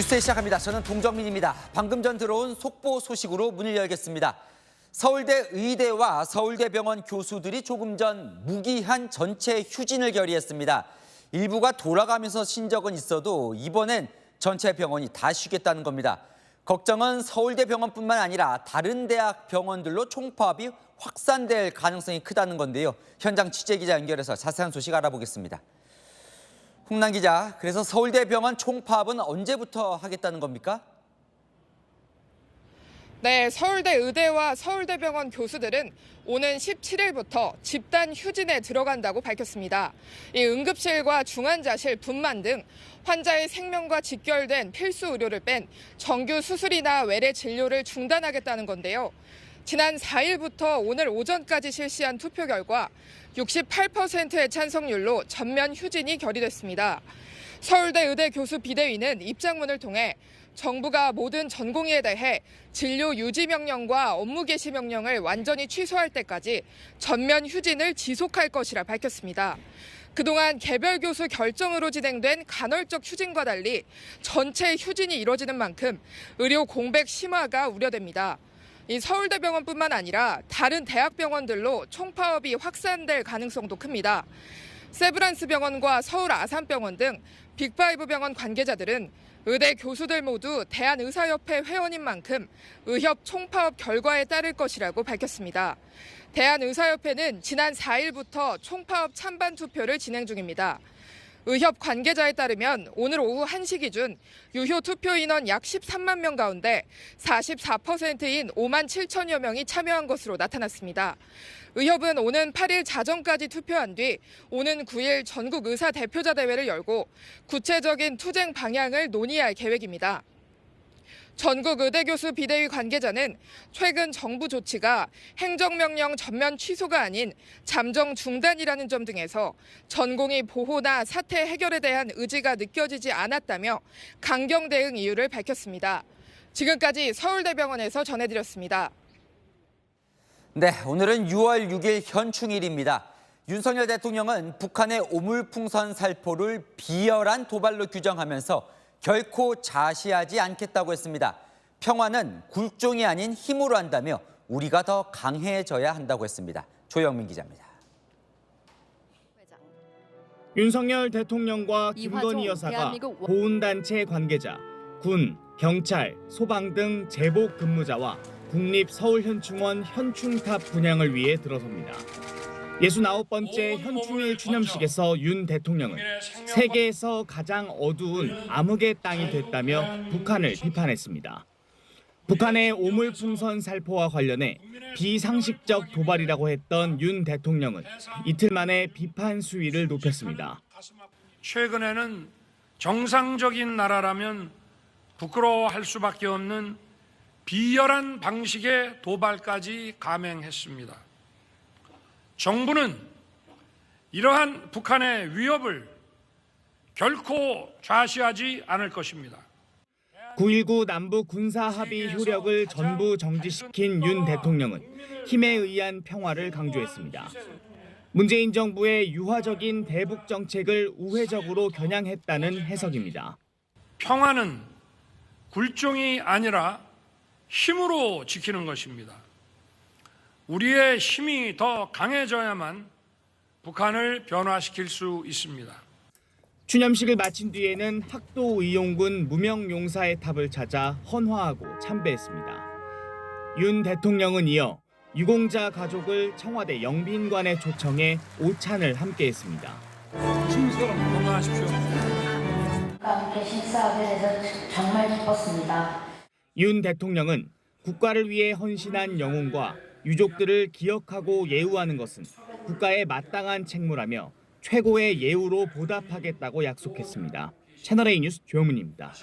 뉴스 시작합니다. 저는 동정민입니다. 방금 전 들어온 속보 소식으로 문을 열겠습니다. 서울대 의대와 서울대병원 교수들이 조금 전 무기한 전체 휴진을 결의했습니다. 일부가 돌아가면서 쉰 적은 있어도 이번엔 전체 병원이 다 쉬겠다는 겁니다. 걱정은 서울대병원뿐만 아니라 다른 대학 병원들로 총파업이 확산될 가능성이 크다는 건데요. 현장 취재기자 연결해서 자세한 소식 알아보겠습니다. 홍남 기자, 그래서 서울대병원 총파업은 언제부터 하겠다는 겁니까? 네, 서울대 의대와 서울대병원 교수들은 오는 17일부터 집단 휴진에 들어간다고 밝혔습니다. 이 응급실과 중환자실, 분만 등 환자의 생명과 직결된 필수 의료를 뺀 정규 수술이나 외래 진료를 중단하겠다는 건데요. 지난 4일부터 오늘 오전까지 실시한 투표 결과 68%의 찬성률로 전면 휴진이 결의됐습니다. 서울대 의대 교수 비대위는 입장문을 통해 정부가 모든 전공의에 대해 진료 유지 명령과 업무 개시 명령을 완전히 취소할 때까지 전면 휴진을 지속할 것이라 밝혔습니다. 그동안 개별 교수 결정으로 진행된 간헐적 휴진과 달리 전체 휴진이 이뤄지는 만큼 의료 공백 심화가 우려됩니다. 이 서울대병원뿐만 아니라 다른 대학병원들로 총파업이 확산될 가능성도 큽니다. 세브란스 병원과 서울 아산병원 등 빅5 병원 관계자들은 의대 교수들 모두 대한의사협회 회원인 만큼 의협 총파업 결과에 따를 것이라고 밝혔습니다. 대한의사협회는 지난 4일부터 총파업 찬반 투표를 진행 중입니다. 의협 관계자에 따르면 오늘 오후 1시 기준 유효 투표 인원 약 13만 명 가운데 44%인 5만 7천여 명이 참여한 것으로 나타났습니다. 의협은 오는 8일 자정까지 투표한 뒤 오는 9일 전국 의사 대표자 대회를 열고 구체적인 투쟁 방향을 논의할 계획입니다. 전국 의대교수 비대위 관계자는 최근 정부 조치가 행정명령 전면 취소가 아닌 잠정 중단이라는 점 등에서 전공의 보호나 사태 해결에 대한 의지가 느껴지지 않았다며 강경 대응 이유를 밝혔습니다. 지금까지 서울대병원에서 전해드렸습니다. 네, 오늘은 6월 6일 현충일입니다. 윤석열 대통령은 북한의 오물풍선 살포를 비열한 도발로 규정하면서 결코 자시하지 않겠다고 했습니다. 평화는 굴종이 아닌 힘으로 한다며 우리가 더 강해져야 한다고 했습니다. 조영민 기자입니다. 윤석열 대통령과 김건희 여사가 보훈단체 관계자, 군, 경찰, 소방 등 제복 근무자와 국립서울현충원 현충탑 분향을 위해 들어섭니다. 69번째 현충일 추념식에서 윤 대통령은 세계에서 가장 어두운 암흑의 땅이 됐다며 북한을 비판했습니다. 북한의 오물풍선 살포와 관련해 비상식적 도발이라고 했던 윤 대통령은 이틀 만에 비판 수위를 높였습니다. 최근에는 정상적인 나라라면 부끄러워할 수밖에 없는 비열한 방식의 도발까지 감행했습니다. 정부는 이러한 북한의 위협을 결코 좌시하지 않을 것입니다. 9.19 남북 군사 합의 효력을 전부 정지시킨 윤 대통령은 힘에 의한 평화를 강조했습니다. 문재인 정부의 유화적인 대북 정책을 우회적으로 겨냥했다는 해석입니다. 평화는 굴종이 아니라 힘으로 지키는 것입니다. 우리의 힘이 더 강해져야만 북한을 변화시킬 수 있습니다. 추념식을 마친 뒤에는 학도의용군 무명용사의 탑을 찾아 헌화하고 참배했습니다. 윤 대통령은 이어 유공자 가족을 청와대 영빈관에 초청해 오찬을 함께했습니다. 건강하십시오. 함께 식사하게 돼서 정말 기뻤습니다. 윤 대통령은 국가를 위해 헌신한 영웅과 유족들을 기억하고 예우하는 것은 국가의 마땅한 책무라며 최고의 예우로 보답하겠다고 약속했습니다. 채널A 뉴스 조영민입니다.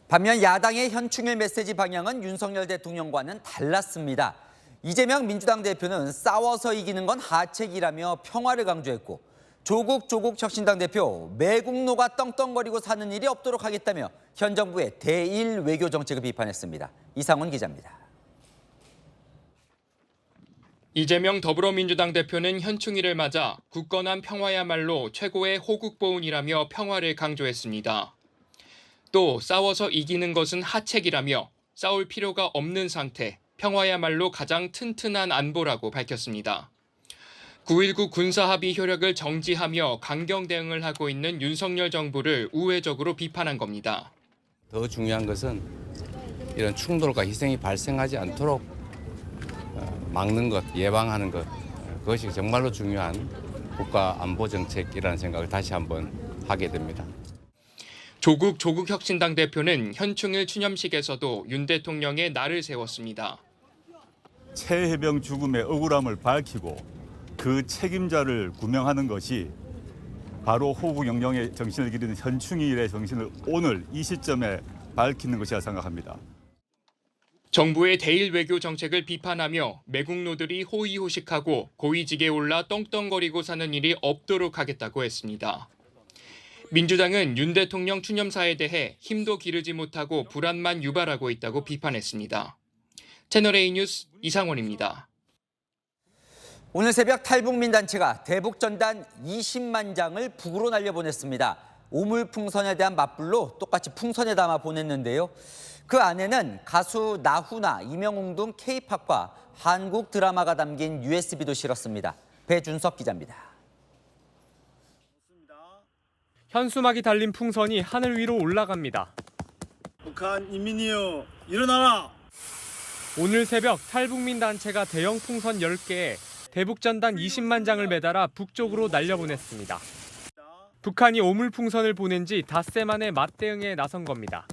반면 야당의 현충일 메시지 방향은 윤석열 대통령과는 달랐습니다. 이재명 민주당 대표는 싸워서 이기는 건 하책이라며 평화를 강조했고 조국 혁신당 대표 매국노가 떵떵거리고 사는 일이 없도록 하겠다며 현 정부의 대일 외교 정책을 비판했습니다. 이상훈 기자입니다. 이재명 더불어민주당 대표는 현충일을 맞아 굳건한 평화야말로 최고의 호국보훈이라며 평화를 강조했습니다. 또 싸워서 이기는 것은 하책이라며 싸울 필요가 없는 상태, 평화야말로 가장 튼튼한 안보라고 밝혔습니다. 9.19 군사합의 효력을 정지하며 강경 대응을 하고 있는 윤석열 정부를 우회적으로 비판한 겁니다. 더 중요한 것은 이런 충돌과 희생이 발생하지 않도록 막는 것, 예방하는 것, 그것이 정말로 중요한 국가 안보 정책이라는 생각을 다시 한번 하게 됩니다. 조국혁신당 대표는 현충일 추념식에서도 윤 대통령의 날을 세웠습니다. 최해병 죽음의 억울함을 밝히고 그 책임자를 구명하는 것이 바로 호국영령의 정신을 기리는 현충일의 정신을 오늘 이 시점에 밝히는 것이라 생각합니다. 정부의 대일 외교 정책을 비판하며 매국노들이 호의호식하고 고위직에 올라 떵떵거리고 사는 일이 없도록 하겠다고 했습니다. 민주당은 윤 대통령 추념사에 대해 힘도 기르지 못하고 불안만 유발하고 있다고 비판했습니다. 채널A 뉴스 이상원입니다. 오늘 새벽 탈북민 단체가 대북전단 20만 장을 북으로 날려보냈습니다. 오물풍선에 대한 맞불로 똑같이 풍선에 담아 보냈는데요. 그 안에는 가수 나훈아, 이명웅 등 K-팝과 한국 드라마가 담긴 USB도 실었습니다. 배준석 기자입니다. 현수막이 달린 풍선이 하늘 위로 올라갑니다. 북한 인민이여 일어나라! 오늘 새벽 탈북민 단체가 대형 풍선 10개에 대북전단 20만 장을 매달아 북쪽으로 날려보냈습니다. 북한이 오물풍선을 보낸 지 닷새 만에 맞대응에 나선 겁니다.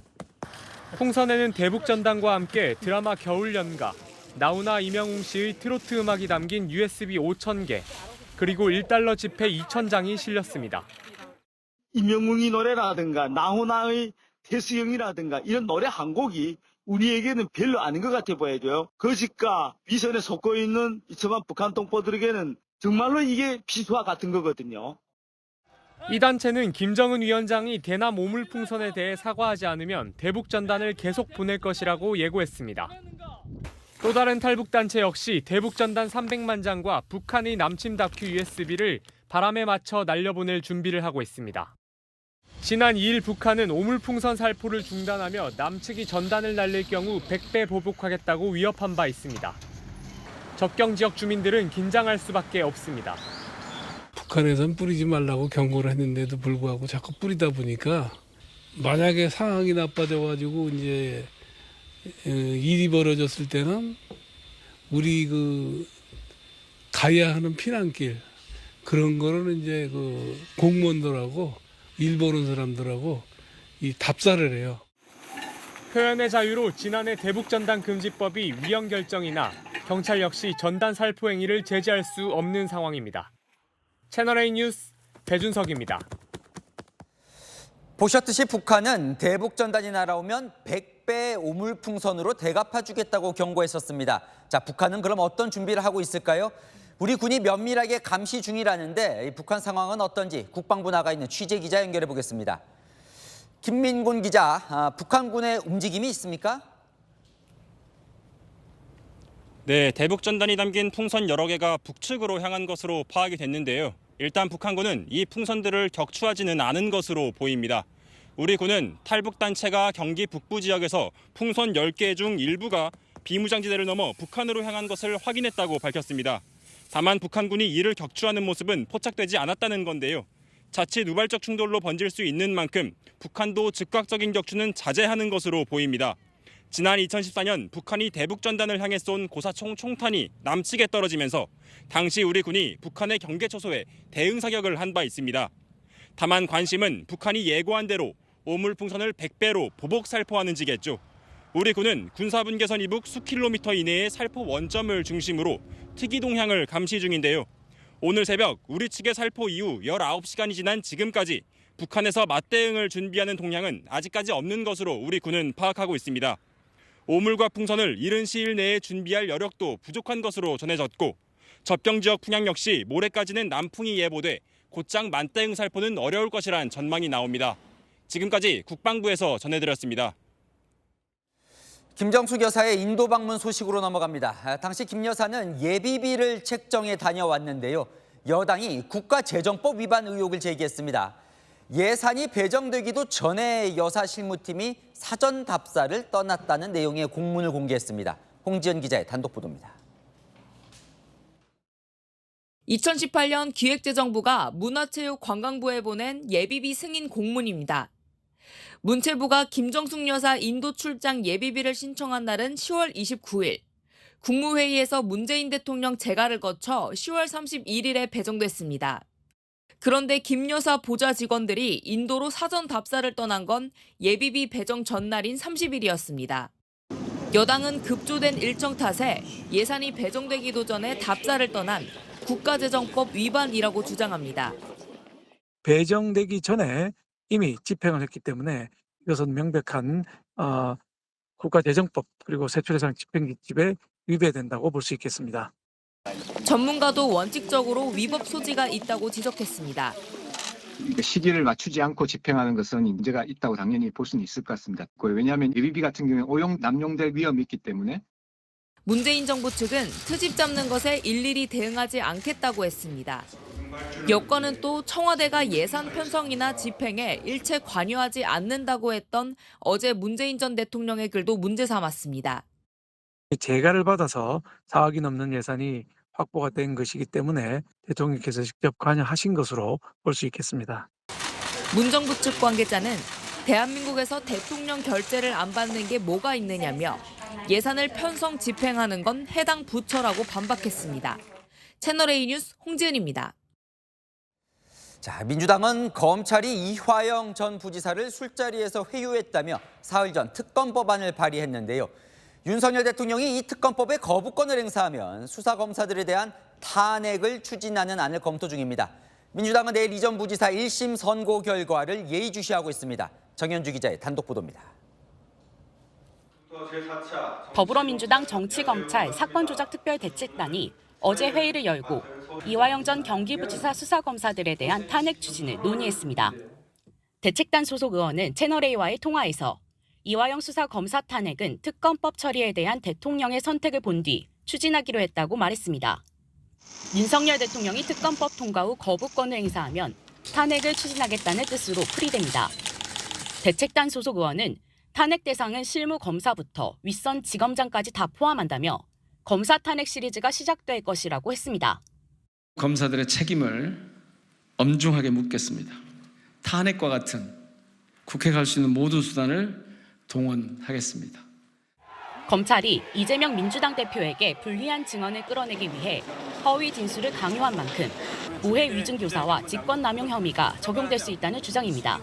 풍선에는 대북전단과 함께 드라마 겨울연가, 나훈아 이명웅 씨의 트로트 음악이 담긴 USB 5,000개, 그리고 1달러 지폐 2,000장이 실렸습니다. 이명웅이 노래라든가 나훈아의 태수영이라든가 이런 노래 한 곡이 우리에게는 별로 아닌 것 같아 보여줘요. 거짓과 위선에 속고 있는 이처만 북한 동포들에게는 정말로 이게 비수와 같은 거거든요. 이 단체는 김정은 위원장이 대남 오물풍선에 대해 사과하지 않으면 대북전단을 계속 보낼 것이라고 예고했습니다. 또 다른 탈북단체 역시 대북전단 300만 장과 북한의 남침 다큐 USB를 바람에 맞춰 날려보낼 준비를 하고 있습니다. 지난 2일 북한은 오물풍선 살포를 중단하며 남측이 전단을 날릴 경우 100배 보복하겠다고 위협한 바 있습니다. 접경 지역 주민들은 긴장할 수밖에 없습니다. 북한에선 뿌리지 말라고 경고를 했는데도 불구하고 자꾸 뿌리다 보니까 만약에 상황이 나빠져가지고 이제 일이 벌어졌을 때는 우리 가야 하는 피난길 그런 거는 이제 공무원들하고 일 보는 사람들하고 답사를 해요. 표현의 자유로 지난해 대북전단 금지법이 위헌 결정이나 경찰 역시 전단 살포 행위를 제재할 수 없는 상황입니다. 채널A 뉴스 배준석입니다. 보셨듯이 북한은 대북전단이 날아오면 100배 오물풍선으로 대갚아주겠다고 경고했었습니다. 자, 북한은 그럼 어떤 준비를 하고 있을까요? 우리 군이 면밀하게 감시 중이라는데 북한 상황은 어떤지 국방부 나가 있는 취재기자 연결해 보겠습니다. 김민곤 기자, 북한군의 움직임이 있습니까? 네, 대북전단이 담긴 풍선 여러 개가 북측으로 향한 것으로 파악이 됐는데요. 일단 북한군은 이 풍선들을 격추하지는 않은 것으로 보입니다. 우리 군은 탈북단체가 경기 북부 지역에서 풍선 10개 중 일부가 비무장지대를 넘어 북한으로 향한 것을 확인했다고 밝혔습니다. 다만 북한군이 이를 격추하는 모습은 포착되지 않았다는 건데요. 자칫 우발적 충돌로 번질 수 있는 만큼 북한도 즉각적인 격추는 자제하는 것으로 보입니다. 지난 2014년 북한이 대북전단을 향해 쏜 고사총 총탄이 남측에 떨어지면서 당시 우리 군이 북한의 경계 초소에 대응 사격을 한 바 있습니다. 다만 관심은 북한이 예고한 대로 오물풍선을 100배로 보복 살포하는지겠죠. 우리 군은 군사분계선 이북 수킬로미터 이내의 살포 원점을 중심으로 특이 동향을 감시 중인데요. 오늘 새벽 우리 측의 살포 이후 19시간이 지난 지금까지 북한에서 맞대응을 준비하는 동향은 아직까지 없는 것으로 우리 군은 파악하고 있습니다. 오물과 풍선을 이른 시일 내에 준비할 여력도 부족한 것으로 전해졌고 접경 지역 풍향 역시 모레까지는 남풍이 예보돼 곧장 맞대응 살포는 어려울 것이란 전망이 나옵니다. 지금까지 국방부에서 전해드렸습니다. 김정숙 여사의 인도 방문 소식으로 넘어갑니다. 당시 김 여사는 예비비를 책정해 다녀왔는데요. 여당이 국가재정법 위반 의혹을 제기했습니다. 예산이 배정되기도 전에 여사 실무팀이 사전 답사를 떠났다는 내용의 공문을 공개했습니다. 홍지연 기자의 단독 보도입니다. 2018년 기획재정부가 문화체육관광부에 보낸 예비비 승인 공문입니다. 문체부가 김정숙 여사 인도 출장 예비비를 신청한 날은 10월 29일. 국무회의에서 문재인 대통령 재가를 거쳐 10월 31일에 배정됐습니다. 그런데 김 여사 보좌 직원들이 인도로 사전 답사를 떠난 건 예비비 배정 전날인 30일이었습니다. 여당은 급조된 일정 탓에 예산이 배정되기도 전에 답사를 떠난 국가재정법 위반이라고 주장합니다. 배정되기 전에 이미 집행을 했기 때문에 이것은 명백한 국가재정법 그리고 세출예산 집행기집에 위배된다고 볼 수 있겠습니다. 전문가도 원칙적으로 위법 소지가 있다고 지적했습니다. 시기를 맞추지 않고 집행하는 것은 문제가 있다고 당연히 볼 수는 있을 것 같습니다. 왜냐하면 예비비 같은 경우에 오용 남용될 위험이 있기 때문에. 문재인 정부 측은 트집 잡는 것에 일일이 대응하지 않겠다고 했습니다. 여권은 또 청와대가 예산 편성이나 집행에 일체 관여하지 않는다고 했던 어제 문재인 전 대통령의 글도 문제 삼았습니다. 재가를 받아서 4억이 넘는 예산이 확보가 된 것이기 때문에 대통령께서 직접 관여하신 것으로 볼 수 있겠습니다. 문 정부 측 관계자는 대한민국에서 대통령 결재를 안 받는 게 뭐가 있느냐며 예산을 편성 집행하는 건 해당 부처라고 반박했습니다. 채널A 뉴스 홍지은입니다. 자, 민주당은 검찰이 이화영 전 부지사를 술자리에서 회유했다며 사흘 전 특검 법안을 발의했는데요. 윤석열 대통령이 이 특검법에 거부권을 행사하면 수사검사들에 대한 탄핵을 추진하는 안을 검토 중입니다. 민주당은 내일 이 전 부지사 1심 선고 결과를 예의주시하고 있습니다. 정현주 기자의 단독 보도입니다. 더불어민주당 정치검찰 사건조작특별대책단이 어제 회의를 열고 이화영 전 경기부지사 수사검사들에 대한 탄핵 추진을 논의했습니다. 대책단 소속 의원은 채널A와의 통화에서 이화영 수사검사 탄핵은 특검법 처리에 대한 대통령의 선택을 본 뒤 추진하기로 했다고 말했습니다. 윤석열 대통령이 특검법 통과 후 거부권을 행사하면 탄핵을 추진하겠다는 뜻으로 풀이됩니다. 대책단 소속 의원은 탄핵 대상은 실무 검사부터 윗선 지검장까지 다 포함한다며 검사 탄핵 시리즈가 시작될 것이라고 했습니다. 검사들의 책임을 엄중하게 묻겠습니다. 탄핵과 같은 국회 갈 수 있는 모든 수단을 동원하겠습니다. 검찰이 이재명 민주당 대표에게 불리한 증언을 끌어내기 위해 허위 진술을 강요한 만큼 무해 위증교사와 직권남용 혐의가 적용될 수 있다는 주장입니다.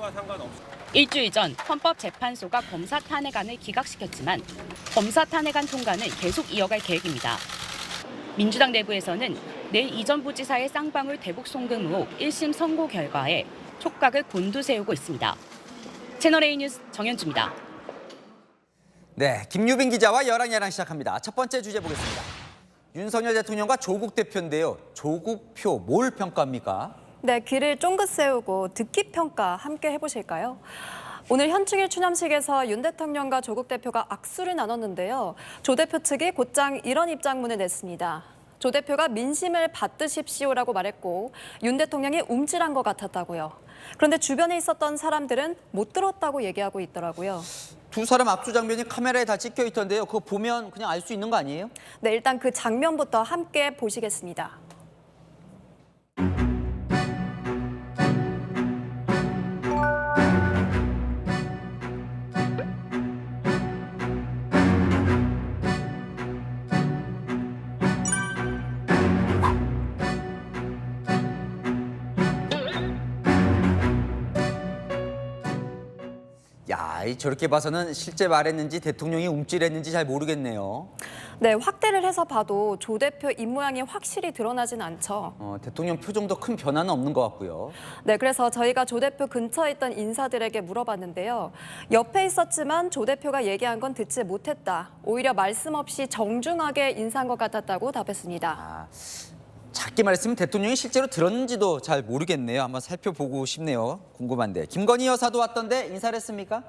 일주일 전 헌법재판소가 검사 탄핵안을 기각시켰지만 검사 탄핵안 통과는 계속 이어갈 계획입니다. 민주당 내부에서는 내일 이 전 부지사의 쌍방울 대북 송금 의혹 1심 선고 결과에 촉각을 곤두세우고 있습니다. 채널A 뉴스 정현주입니다. 네, 김유빈 기자와 열왕야랑 시작합니다. 첫 번째 주제 보겠습니다. 윤석열 대통령과 조국 대표인데요. 조국표 뭘 평가합니까? 네, 귀를 쫑긋 세우고 듣기 평가 함께 해보실까요? 오늘 현충일 추념식에서 윤 대통령과 조국 대표가 악수를 나눴는데요. 조 대표 측이 곧장 이런 입장문을 냈습니다. 조 대표가 민심을 받드십시오라고 말했고 윤 대통령이 움찔한 것 같았다고요. 그런데 주변에 있었던 사람들은 못 들었다고 얘기하고 있더라고요. 두 사람 악수 장면이 카메라에 다 찍혀 있던데요. 그거 보면 그냥 알 수 있는 거 아니에요? 네, 일단 그 장면부터 함께 보시겠습니다. 야, 저렇게 봐서는 실제 말했는지 대통령이 움찔했는지 잘 모르겠네요. 네, 확대를 해서 봐도 조 대표 입모양이 확실히 드러나진 않죠. 대통령 표정도 큰 변화는 없는 것 같고요. 네, 그래서 저희가 조 대표 근처에 있던 인사들에게 물어봤는데요. 옆에 있었지만 조 대표가 얘기한 건 듣지 못했다. 오히려 말씀 없이 정중하게 인사한 것 같았다고 답했습니다. 작게 말했으면 대통령이 실제로 들었는지도 잘 모르겠네요. 한번 살펴보고 싶네요. 궁금한데. 김건희 여사도 왔던데 인사를 했습니까?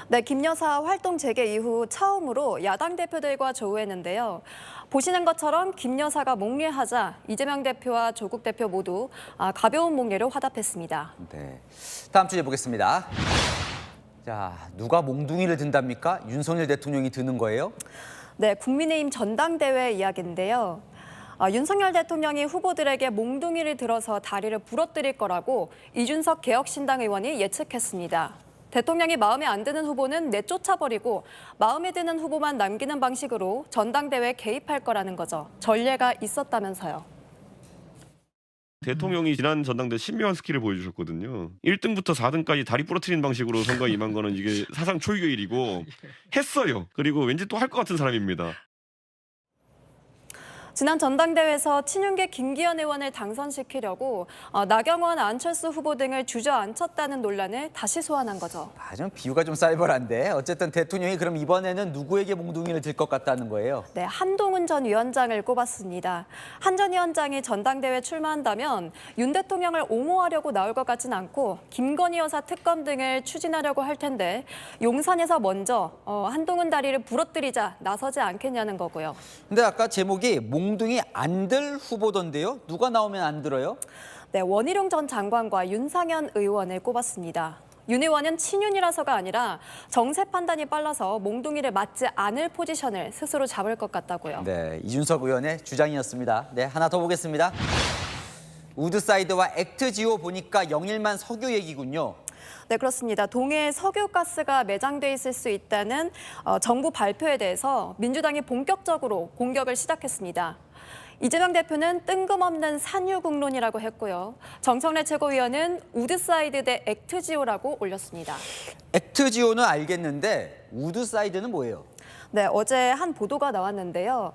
네, 김 여사 활동 재개 이후 처음으로 야당 대표들과 조우했는데요. 보시는 것처럼 김 여사가 몽례하자 이재명 대표와 조국 대표 모두 가벼운 몽례로 화답했습니다. 네, 다음 주제 보겠습니다. 자, 누가 몽둥이를 든답니까? 윤석열 대통령이 드는 거예요? 네, 국민의힘 전당대회 이야기인데요. 윤석열 대통령이 후보들에게 몽둥이를 들어서 다리를 부러뜨릴 거라고 이준석 개혁신당 의원이 예측했습니다. 대통령이 마음에 안 드는 후보는 내쫓아버리고 마음에 드는 후보만 남기는 방식으로 전당대회에 개입할 거라는 거죠. 전례가 있었다면서요. 대통령이 지난 전당대 신묘한 스킬을 보여주셨거든요. 1등부터 4등까지 다리 부러뜨리는 방식으로 선거에 임한 거는 이게 사상 초유의 일이고 했어요. 그리고 왠지 또 할 것 같은 사람입니다. 지난 전당대회에서 친윤계 김기현 의원을 당선시키려고 나경원, 안철수 후보 등을 주저앉혔다는 논란을 다시 소환한 거죠. 좀 비유가 좀 쌀벌한데 어쨌든 대통령이 그럼 이번에는 누구에게 몽둥이를 들 것 같다는 거예요? 네, 한동훈 전 위원장을 꼽았습니다. 한 전 위원장이 전당대회에 출마한다면 윤 대통령을 옹호하려고 나올 것 같진 않고 김건희 여사 특검 등을 추진하려고 할 텐데 용산에서 먼저 한동훈 다리를 부러뜨리자 나서지 않겠냐는 거고요. 근데 아까 제목이 몽둥이 안 들 후보던데요? 누가 나오면 안 들어요? 네, 원희룡 전 장관과 윤상현 의원을 꼽았습니다. 윤 의원은 친윤이라서가 아니라 정세 판단이 빨라서 몽둥이를 맞지 않을 포지션을 스스로 잡을 것 같다고요. 네, 이준석 의원의 주장이었습니다. 네, 하나 더 보겠습니다. 우드사이드와 액트지오 보니까 영일만 석유 얘기군요. 네, 그렇습니다. 동해에 석유가스가 매장돼 있을 수 있다는 정부 발표에 대해서 민주당이 본격적으로 공격을 시작했습니다. 이재명 대표는 뜬금없는 산유국론이라고 했고요. 정청래 최고위원은 우드사이드 대 액트지오라고 올렸습니다. 액트지오는 알겠는데 우드사이드는 뭐예요? 네, 어제 한 보도가 나왔는데요.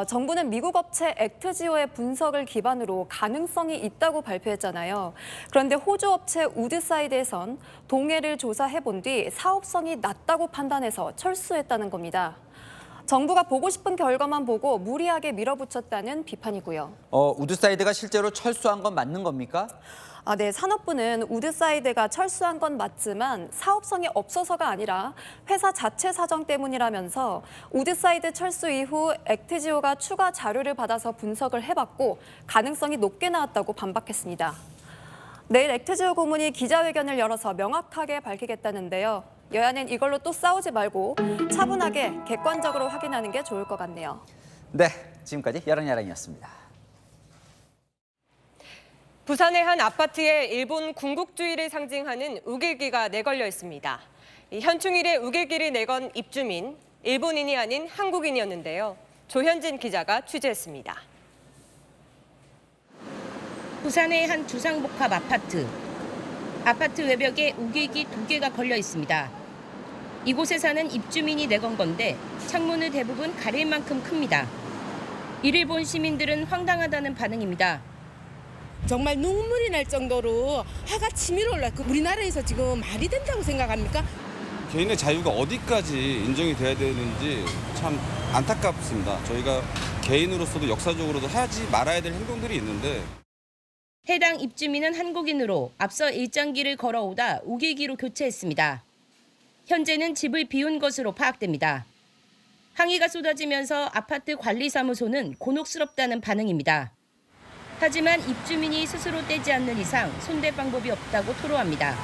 정부는 미국 업체 액트지오의 분석을 기반으로 가능성이 있다고 발표했잖아요. 그런데 호주 업체 우드사이드에선 동해를 조사해본 뒤 사업성이 낮다고 판단해서 철수했다는 겁니다. 정부가 보고 싶은 결과만 보고 무리하게 밀어붙였다는 비판이고요. 우드사이드가 실제로 철수한 건 맞는 겁니까? 네, 산업부는 우드사이드가 철수한 건 맞지만 사업성이 없어서가 아니라 회사 자체 사정 때문이라면서 우드사이드 철수 이후 액트지오가 추가 자료를 받아서 분석을 해봤고 가능성이 높게 나왔다고 반박했습니다. 내일 액트지오 고문이 기자회견을 열어서 명확하게 밝히겠다는데요. 여야는 이걸로 또 싸우지 말고 차분하게 객관적으로 확인하는 게 좋을 것 같네요. 네, 지금까지 야랑야랑이었습니다. 부산의 한 아파트에 일본 군국주의를 상징하는 우길기가 내걸려 있습니다. 현충일에 우길기를 내건 입주민, 일본인이 아닌 한국인이었는데요. 조현진 기자가 취재했습니다. 부산의 한 주상복합 아파트. 아파트 외벽에 우길기 2개가 걸려 있습니다. 이곳에 사는 입주민이 내건 건데 창문을 대부분 가릴 만큼 큽니다. 이를 본 시민들은 황당하다는 반응입니다. 정말 눈물이 날 정도로 화가 치밀어 올라. 우리나라에서 지금 말이 된다고 생각합니까? 개인의 자유가 어디까지 인정이 돼야 되는지 참 안타깝습니다. 저희가 개인으로서도 역사적으로도 하지 말아야 될 행동들이 있는데. 해당 입주민은 한국인으로 앞서 일장기를 걸어오다 우길기로 교체했습니다. 현재는 집을 비운 것으로 파악됩니다. 항의가 쏟아지면서 아파트 관리사무소는 곤혹스럽다는 반응입니다. 하지만 입주민이 스스로 떼지 않는 이상 손댈 방법이 없다고 토로합니다.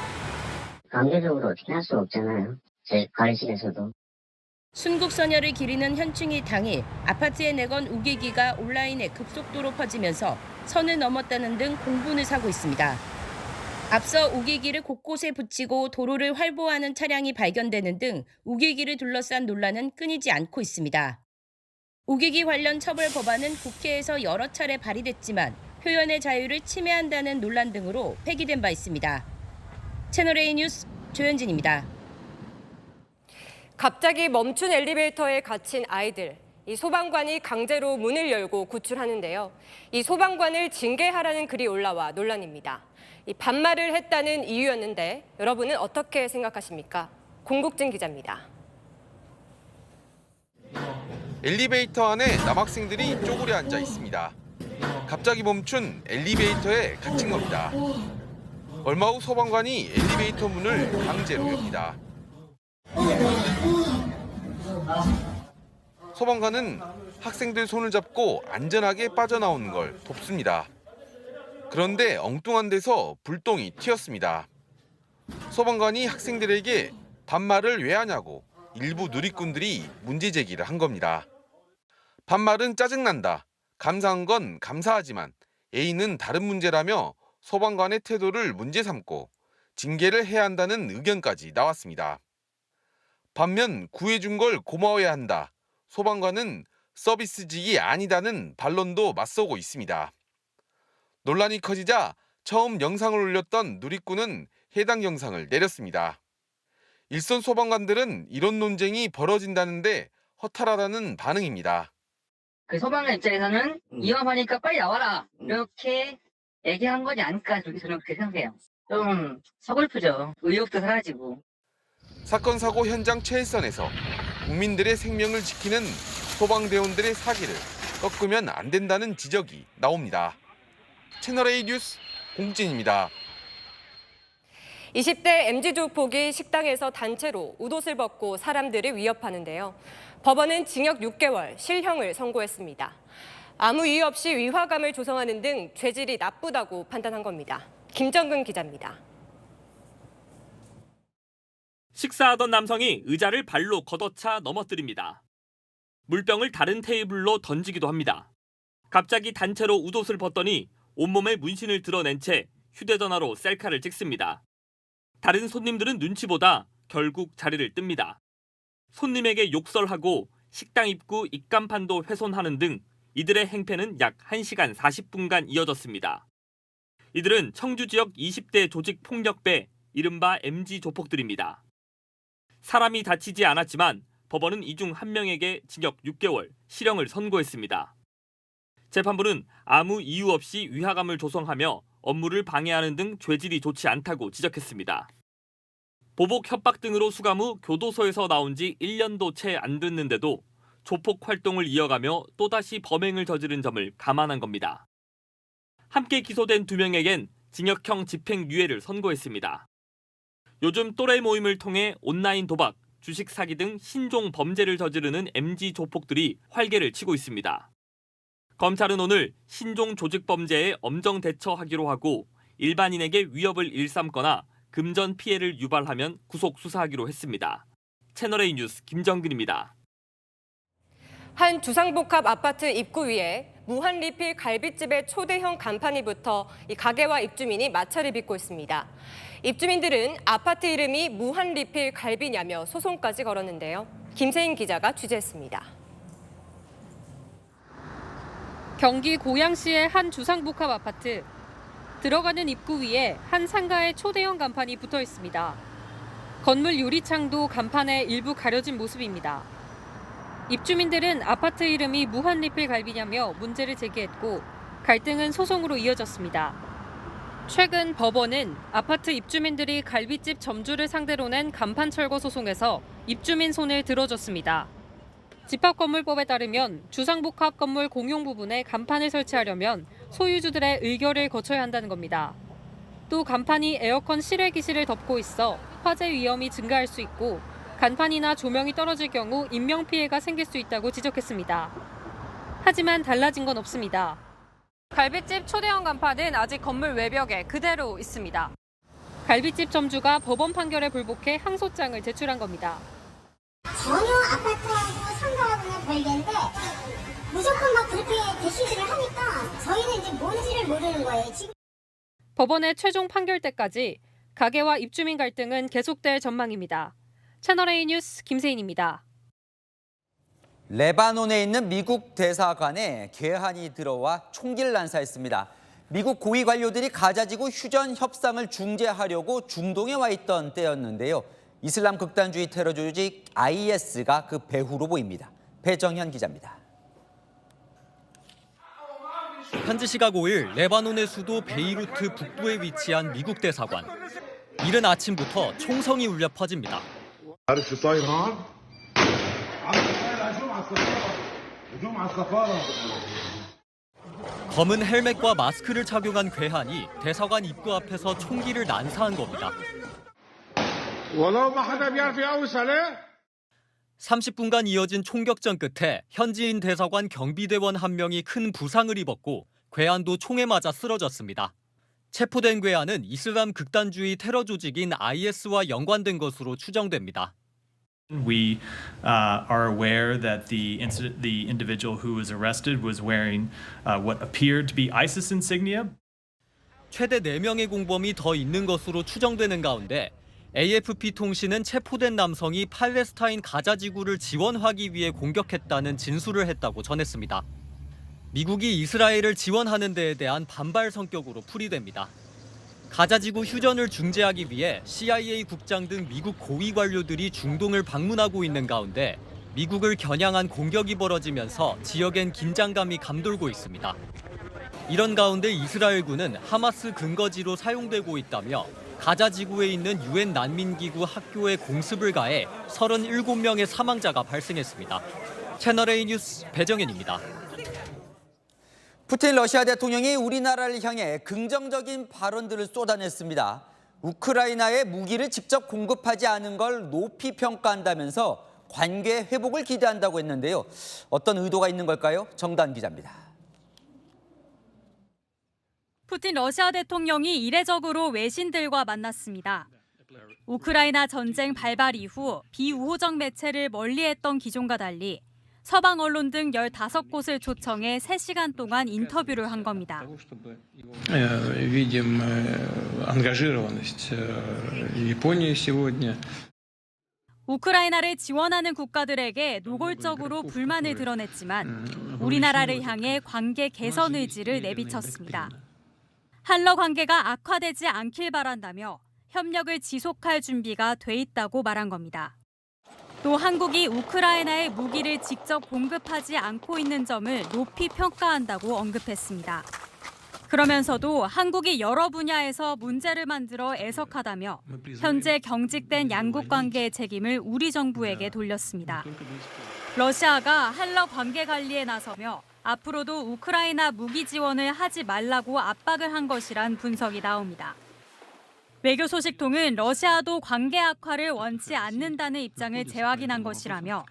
강제적으로 어떻게 할 수 없잖아요. 제 관리실에서도. 순국선열을 기리는 현충일 당일 아파트에 내건 우길기가 온라인에 급속도로 퍼지면서 선을 넘었다는 등 공분을 사고 있습니다. 앞서 우길기를 곳곳에 붙이고 도로를 활보하는 차량이 발견되는 등 우길기를 둘러싼 논란은 끊이지 않고 있습니다. 우길기 관련 처벌 법안은 국회에서 여러 차례 발의됐지만 표현의 자유를 침해한다는 논란 등으로 폐기된 바 있습니다. 채널A 뉴스 조현진입니다. 갑자기 멈춘 엘리베이터에 갇힌 아이들. 이 소방관이 강제로 문을 열고 구출하는데요. 이 소방관을 징계하라는 글이 올라와 논란입니다. 이 반말을 했다는 이유였는데 여러분은 어떻게 생각하십니까? 공국진 기자입니다. 엘리베이터 안에 남학생들이 쪼그려 앉아 있습니다. 갑자기 멈춘 엘리베이터에 갇힌 겁니다. 얼마 후 소방관이 엘리베이터 문을 강제로 엽니다. 소방관은 학생들 손을 잡고 안전하게 빠져나오는 걸 돕습니다. 그런데 엉뚱한 데서 불똥이 튀었습니다. 소방관이 학생들에게 반말을 왜 하냐고 일부 누리꾼들이 문제 제기를 한 겁니다. 반말은 짜증난다. 감사한 건 감사하지만 A는 다른 문제라며 소방관의 태도를 문제 삼고 징계를 해야 한다는 의견까지 나왔습니다. 반면 구해준 걸 고마워해야 한다. 소방관은 서비스직이 아니다는 반론도 맞서고 있습니다. 논란이 커지자 처음 영상을 올렸던 누리꾼은 해당 영상을 내렸습니다. 일선 소방관들은 이런 논쟁이 벌어진다는데 허탈하다는 반응입니다. 그 소방관 입장에서는 위험하니까 빨리 나와라 이렇게 얘기한 거지 않을까 저는 그렇게 생각해요. 좀 서글프죠. 의욕도 사라지고. 사건 사고 현장 최일선에서 국민들의 생명을 지키는 소방대원들의 사기를 꺾으면 안 된다는 지적이 나옵니다. 채널A 뉴스 공진입니다. 20대 MZ 조폭이 식당에서 단체로 웃옷을 벗고 사람들을 위협하는데요. 법원은 징역 6개월, 실형을 선고했습니다. 아무 이유 없이 위화감을 조성하는 등 죄질이 나쁘다고 판단한 겁니다. 김정근 기자입니다. 식사하던 남성이 의자를 발로 걷어차 넘어뜨립니다. 물병을 다른 테이블로 던지기도 합니다. 갑자기 단체로 웃옷을 벗더니 온몸에 문신을 드러낸 채 휴대전화로 셀카를 찍습니다. 다른 손님들은 눈치 보다 결국 자리를 뜹니다. 손님에게 욕설하고 식당 입구 입간판도 훼손하는 등 이들의 행패는 약 1시간 40분간 이어졌습니다. 이들은 청주 지역 20대 조직 폭력배 이른바 MG 조폭들입니다. 사람이 다치지 않았지만 법원은 이 중 한 명에게 징역 6개월, 실형을 선고했습니다. 재판부는 아무 이유 없이 위화감을 조성하며 업무를 방해하는 등 죄질이 좋지 않다고 지적했습니다. 보복 협박 등으로 수감 후 교도소에서 나온 지 1년도 채 안 됐는데도 조폭 활동을 이어가며 또다시 범행을 저지른 점을 감안한 겁니다. 함께 기소된 2명에겐 징역형 집행유예를 선고했습니다. 요즘 또래 모임을 통해 온라인 도박, 주식 사기 등 신종 범죄를 저지르는 MG 조폭들이 활개를 치고 있습니다. 검찰은 오늘 신종 조직 범죄에 엄정 대처하기로 하고 일반인에게 위협을 일삼거나 금전 피해를 유발하면 구속 수사하기로 했습니다. 채널A 뉴스 김정근입니다. 한 주상복합 아파트 입구 위에 무한리필 갈비집의 초대형 간판이 붙어 이 가게와 입주민이 마찰을 빚고 있습니다. 입주민들은 아파트 이름이 무한리필 갈비냐며 소송까지 걸었는데요. 김세인 기자가 취재했습니다. 경기 고양시의 한 주상복합 아파트. 들어가는 입구 위에 한 상가의 초대형 간판이 붙어 있습니다. 건물 유리창도 간판에 일부 가려진 모습입니다. 입주민들은 아파트 이름이 무한리필 갈비냐며 문제를 제기했고 갈등은 소송으로 이어졌습니다. 최근 법원은 아파트 입주민들이 갈비집 점주를 상대로 낸 간판 철거 소송에서 입주민 손을 들어줬습니다. 집합건물법에 따르면 주상복합 건물 공용 부분에 간판을 설치하려면 소유주들의 의결을 거쳐야 한다는 겁니다. 또 간판이 에어컨 실외 기실을 덮고 있어 화재 위험이 증가할 수 있고 간판이나 조명이 떨어질 경우 인명피해가 생길 수 있다고 지적했습니다. 하지만 달라진 건 없습니다. 갈비집 초대형 간판은 아직 건물 외벽에 그대로 있습니다. 갈비집 점주가 법원 판결에 불복해 항소장을 제출한 겁니다. 전혀 아파트하고 상가하고는 별개인데 무조건 막 그렇게 대시들을 하니까 저희는 이제 뭔지를 모르는 거예요. 지금. 법원의 최종 판결 때까지 가게와 입주민 갈등은 계속될 전망입니다. 채널A 뉴스 김세인입니다. 레바논에 있는 미국 대사관에 괴한이 들어와 총기를 난사했습니다. 미국 고위 관료들이 가자지구 휴전 협상을 중재하려고 중동에 와 있던 때였는데요. 이슬람 극단주의 테러 조직 IS가 그 배후로 보입니다. 배정현 기자입니다. 현지 시각 5일 레바논의 수도 베이루트 북부에 위치한 미국 대사관. 이른 아침부터 총성이 울려 퍼집니다. 검은 헬멧과 마스크를 착용한 괴한이 대사관 입구 앞에서 총기를 난사한 겁니다. 30분간 이어진 총격전 끝에 현지인 대사관 경비대원 한 명이 큰 부상을 입었고 괴한도 총에 맞아 쓰러졌습니다. 체포된 괴한은 이슬람 극단주의 테러 조직인 IS와 연관된 것으로 추정됩니다. We are aware that the individual who was arrested was wearing what appeared to be ISIS insignia. 최대 4명의 공범이 더 있는 것으로 추정되는 가운데 AFP 통신은 체포된 남성이 팔레스타인 가자 지구를 지원하기 위해 공격했다는 진술을 했다고 전했습니다. 미국이 이스라엘을 지원하는 데에 대한 반발 성격으로 풀이됩니다. 가자 지구 휴전을 중재하기 위해 CIA 국장 등 미국 고위 관료들이 중동을 방문하고 있는 가운데 미국을 겨냥한 공격이 벌어지면서 지역엔 긴장감이 감돌고 있습니다. 이런 가운데 이스라엘군은 하마스 근거지로 사용되고 있다며 가자 지구에 있는 UN 난민기구 학교에 공습을 가해 37명의 사망자가 발생했습니다. 채널A 뉴스 배정현입니다. 푸틴 러시아 대통령이 우리나라를 향해 긍정적인 발언들을 쏟아냈습니다. 우크라이나에 무기를 직접 공급하지 않은 걸 높이 평가한다면서 관계 회복을 기대한다고 했는데요. 어떤 의도가 있는 걸까요? 정단 기자입니다. 푸틴 러시아 대통령이 이례적으로 외신들과 만났습니다. 우크라이나 전쟁 발발 이후 비우호적 매체를 멀리했던 기존과 달리 서방 언론 등 15곳을 초청해 3시간 동안 인터뷰를 한 겁니다. 우크라이나를 지원하는 국가들에게 노골적으로 불만을 드러냈지만 우리나라를 향해 관계 개선 의지를 내비쳤습니다. 한러 관계가 악화되지 않길 바란다며 협력을 지속할 준비가 돼 있다고 말한 겁니다. 또 한국이 우크라이나에 무기를 직접 공급하지 않고 있는 점을 높이 평가한다고 언급했습니다. 그러면서도 한국이 여러 분야에서 문제를 만들어 애석하다며 현재 경직된 양국 관계의 책임을 우리 정부에게 돌렸습니다. 러시아가 한러 관계 관리에 나서며 앞으로도 우크라이나 무기 지원을 하지 말라고 압박을 한 것이란 분석이 나옵니다. 외교 소식통은 러시아도 관계 악화를 원치 않는다는 입장을 재확인한 것이라며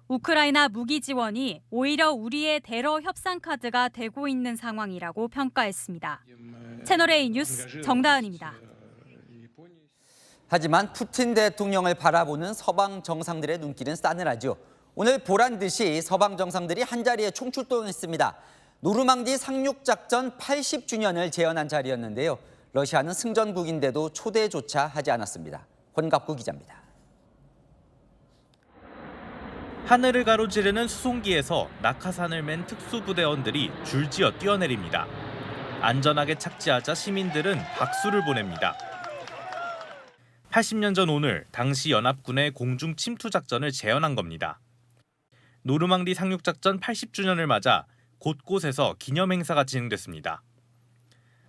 우크라이나 무기 지원이 오히려 우리의 대러 협상 카드가 되고 있는 상황이라고 평가했습니다. 채널A 뉴스 정다은입니다. 하지만 푸틴 대통령을 바라보는 서방 정상들의 눈길은 싸늘하죠. 오늘 보란 듯이 서방 정상들이 한자리에 총출동했습니다. 노르망디 상륙작전 80주년을 재현한 자리였는데요. 러시아는 승전국인데도 초대조차 하지 않았습니다. 권갑구 기자입니다. 하늘을 가로지르는 수송기에서 낙하산을 맨 특수부대원들이 줄지어 뛰어내립니다. 안전하게 착지하자 시민들은 박수를 보냅니다. 80년 전 오늘 당시 연합군의 공중 침투 작전을 재현한 겁니다. 노르망디 상륙작전 80주년을 맞아 곳곳에서 기념 행사가 진행됐습니다.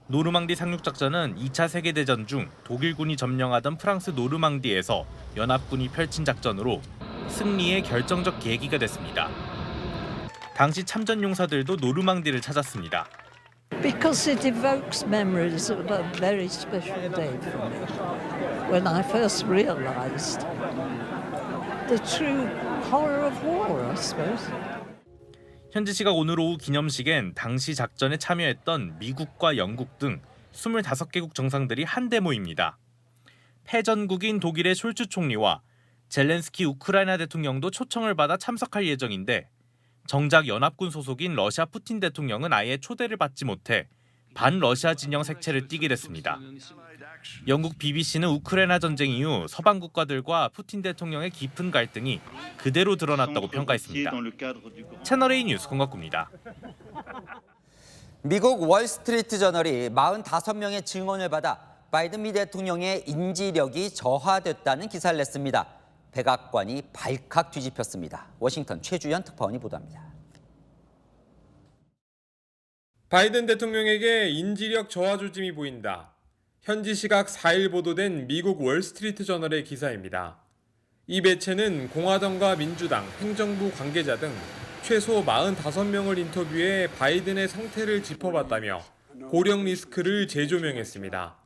노르망디 상륙작전은 2차 세계대전 중 독일군이 점령하던 프랑스 노르망디에서 연합군이 펼친 작전으로 승리의 결정적 계기가 됐습니다. 당시 참전 용사들도 노르망디를 찾았습니다. Because it evokes memories of a very special day for me. When I first realized the true horror of war, I suppose. 현지 시각 오늘 오후 기념식엔 당시 작전에 참여했던 미국과 영국 등 25개국 정상들이 한데 모입니다. 패전국인 독일의 숄츠 총리와 젤렌스키 우크라이나 대통령도 초청을 받아 참석할 예정인데 정작 연합군 소속인 러시아 푸틴 대통령은 아예 초대를 받지 못해 반러시아 진영 색채를 띠게 됐습니다. 영국 BBC는 우크라이나 전쟁 이후 서방 국가들과 푸틴 대통령의 깊은 갈등이 그대로 드러났다고 평가했습니다. 채널A 뉴스 권갑구입니다. 미국 월스트리트 저널이 45명의 증언을 받아 바이든 미 대통령의 인지력이 저하됐다는 기사를 냈습니다. 백악관이 발칵 뒤집혔습니다. 워싱턴 최주연 특파원이 보도합니다. 바이든 대통령에게 인지력 저하 조짐이 보인다. 현지 시각 4일 보도된 미국 월스트리트 저널의 기사입니다. 이 매체는 공화당과 민주당, 행정부 관계자 등 최소 45명을 인터뷰해 바이든의 상태를 짚어봤다며 고령 리스크를 재조명했습니다.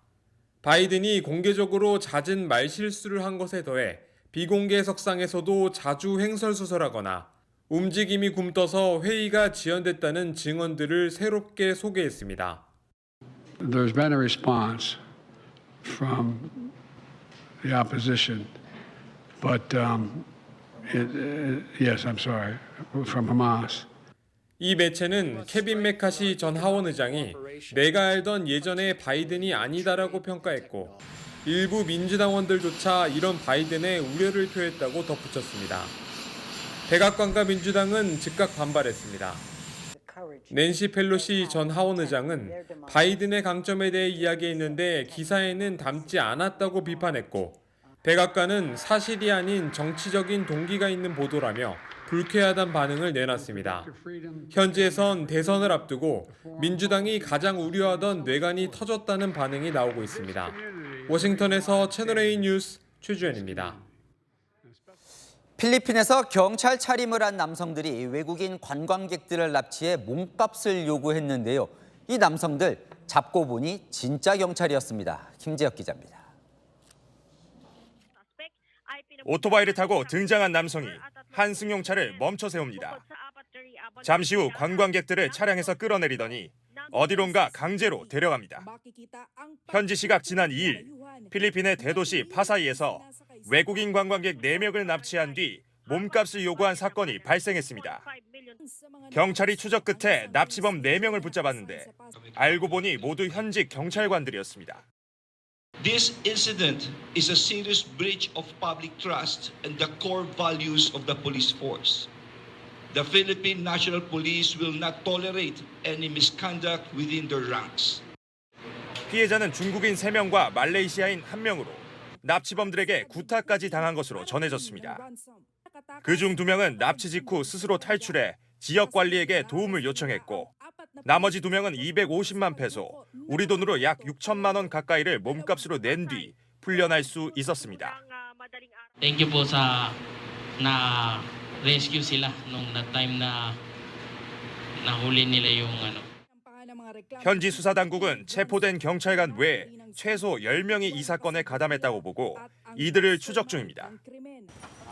바이든이 공개적으로 잦은 말실수를 한 것에 더해 비공개 석상에서도 자주 횡설수설하거나 움직임이 굼떠서 회의가 지연됐다는 증언들을 새롭게 소개했습니다. There's been a response from the opposition, but yes, I'm sorry, from Hamas. 이 매체는 케빈 메카시 전 하원 의장이 내가 알던 예전의 바이든이 아니다라고 평가했고 일부 민주당원들조차 이런 바이든에 우려를 표했다고 덧붙였습니다. 백악관과 민주당은 즉각 반발했습니다. 낸시 펠로시 전 하원 의장은 바이든의 강점에 대해 이야기했는데 기사에는 담지 않았다고 비판했고 백악관은 사실이 아닌 정치적인 동기가 있는 보도라며 불쾌하다는 반응을 내놨습니다. 현지에선 대선을 앞두고 민주당이 가장 우려하던 뇌관이 터졌다는 반응이 나오고 있습니다. 워싱턴에서 채널A 뉴스 최주현입니다. 필리핀에서 경찰 차림을 한 남성들이 외국인 관광객들을 납치해 몸값을 요구했는데요. 이 남성들 잡고 보니 진짜 경찰이었습니다. 김재혁 기자입니다. 오토바이를 타고 등장한 남성이 한 승용차를 멈춰 세웁니다. 잠시 후 관광객들을 차량에서 끌어내리더니 어디론가 강제로 데려갑니다. 현지 시각 지난 2일 필리핀의 대도시 파사이에서 외국인 관광객 4명을 납치한 뒤 몸값을 요구한 사건이 발생했습니다. 경찰이 추적 끝에 납치범 4명을 붙잡았는데 알고 보니 모두 현직 경찰관들이었습니다. This incident is a serious breach of public trust and the core values of the police force. The Philippine National Police will not tolerate any misconduct within their ranks. 피해자는 중국인 3명과 말레이시아인 1명으로 납치범들에게 구타까지 당한 것으로 전해졌습니다. 그중 2명은 납치 직후 스스로 탈출해 지역 관리에게 도움을 요청했고 나머지 2명은 250만 페소, 우리 돈으로 약 6천만 원 가까이를 몸값으로 낸 뒤 풀려날 수 있었습니다. Thank you po sa na rescue sila nung that time na nahuli nila yung ano. 현지 수사 당국은 체포된 경찰관 외에 최소 10명이 이 사건에 가담했다고 보고 이들을 추적 중입니다.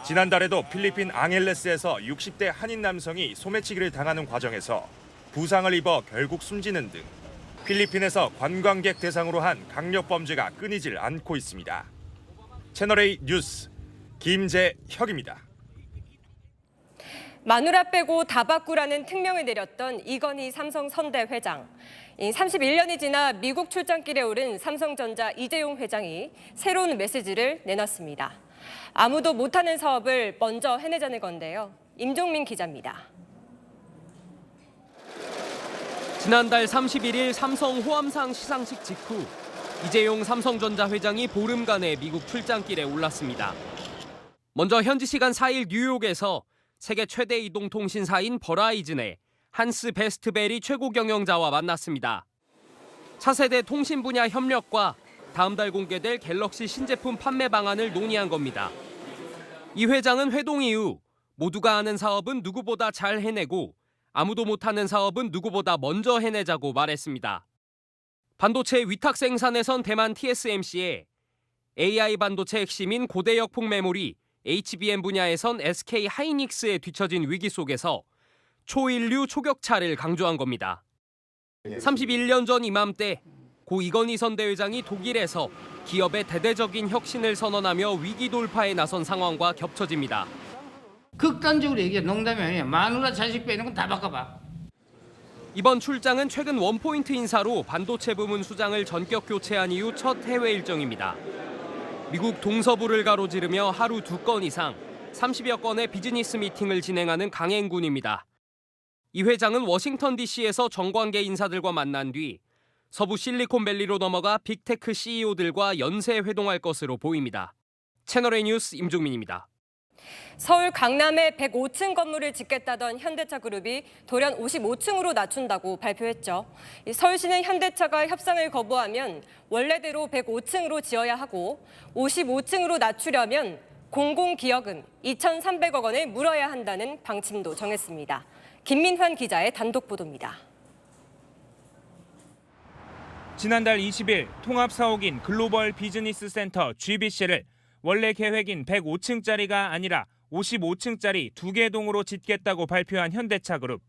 지난달에도 필리핀 앙헬레스에서 60대 한인 남성이 소매치기를 당하는 과정에서 부상을 입어 결국 숨지는 등 필리핀에서 관광객 대상으로 한 강력 범죄가 끊이질 않고 있습니다. 채널A 뉴스 김재혁입니다. 마누라 빼고 다 바꾸라는 특명을 내렸던 이건희 삼성선대 회장. 31년이 지나 미국 출장길에 오른 삼성전자 이재용 회장이 새로운 메시지를 내놨습니다. 아무도 못하는 사업을 먼저 해내자는 건데요. 임종민 기자입니다. 지난달 31일 삼성 호암상 시상식 직후 이재용 삼성전자 회장이 보름간의 미국 출장길에 올랐습니다. 먼저 현지 시간 4일 뉴욕에서 세계 최대 이동통신사인 버라이즌의 한스 베스트벨이 최고 경영자와 만났습니다. 차세대 통신 분야 협력과 다음 달 공개될 갤럭시 신제품 판매 방안을 논의한 겁니다. 이 회장은 회동 이후 모두가 하는 사업은 누구보다 잘 해내고 아무도 못하는 사업은 누구보다 먼저 해내자고 말했습니다. 반도체 위탁 생산에선 대만 TSMC에 AI 반도체 핵심인 고대역 폭메모리 HBM 분야에선 SK 하이닉스에 뒤처진 위기 속에서 초인류 초격차를 강조한 겁니다. 31년 전 이맘때 고 이건희 선대회장이 독일에서 기업의 대대적인 혁신을 선언하며 위기 돌파에 나선 상황과 겹쳐집니다. 극단적으로 얘기해. 농담이 아니야. 마누라 자식 빼는 건 다 바꿔봐. 이번 출장은 최근 원포인트 인사로 반도체 부문 수장을 전격 교체한 이후 첫 해외 일정입니다. 미국 동서부를 가로지르며 하루 2건 이상 30여 건의 비즈니스 미팅을 진행하는 강행군입니다. 이 회장은 워싱턴 DC에서 정관계 인사들과 만난 뒤 서부 실리콘밸리로 넘어가 빅테크 CEO들과 연쇄 회동할 것으로 보입니다. 채널A 뉴스 임종민입니다. 서울 강남에 105층 건물을 짓겠다던 현대차 그룹이 돌연 55층으로 낮춘다고 발표했죠. 서울시는 현대차가 협상을 거부하면 원래대로 105층으로 지어야 하고 55층으로 낮추려면 공공기여금 2,300억 원을 물어야 한다는 방침도 정했습니다. 김민환 기자의 단독 보도입니다. 지난달 20일 통합사옥인 글로벌 비즈니스 센터 GBC를 원래 계획인 105층짜리가 아니라 55층짜리 2개 동으로 짓겠다고 발표한 현대차그룹.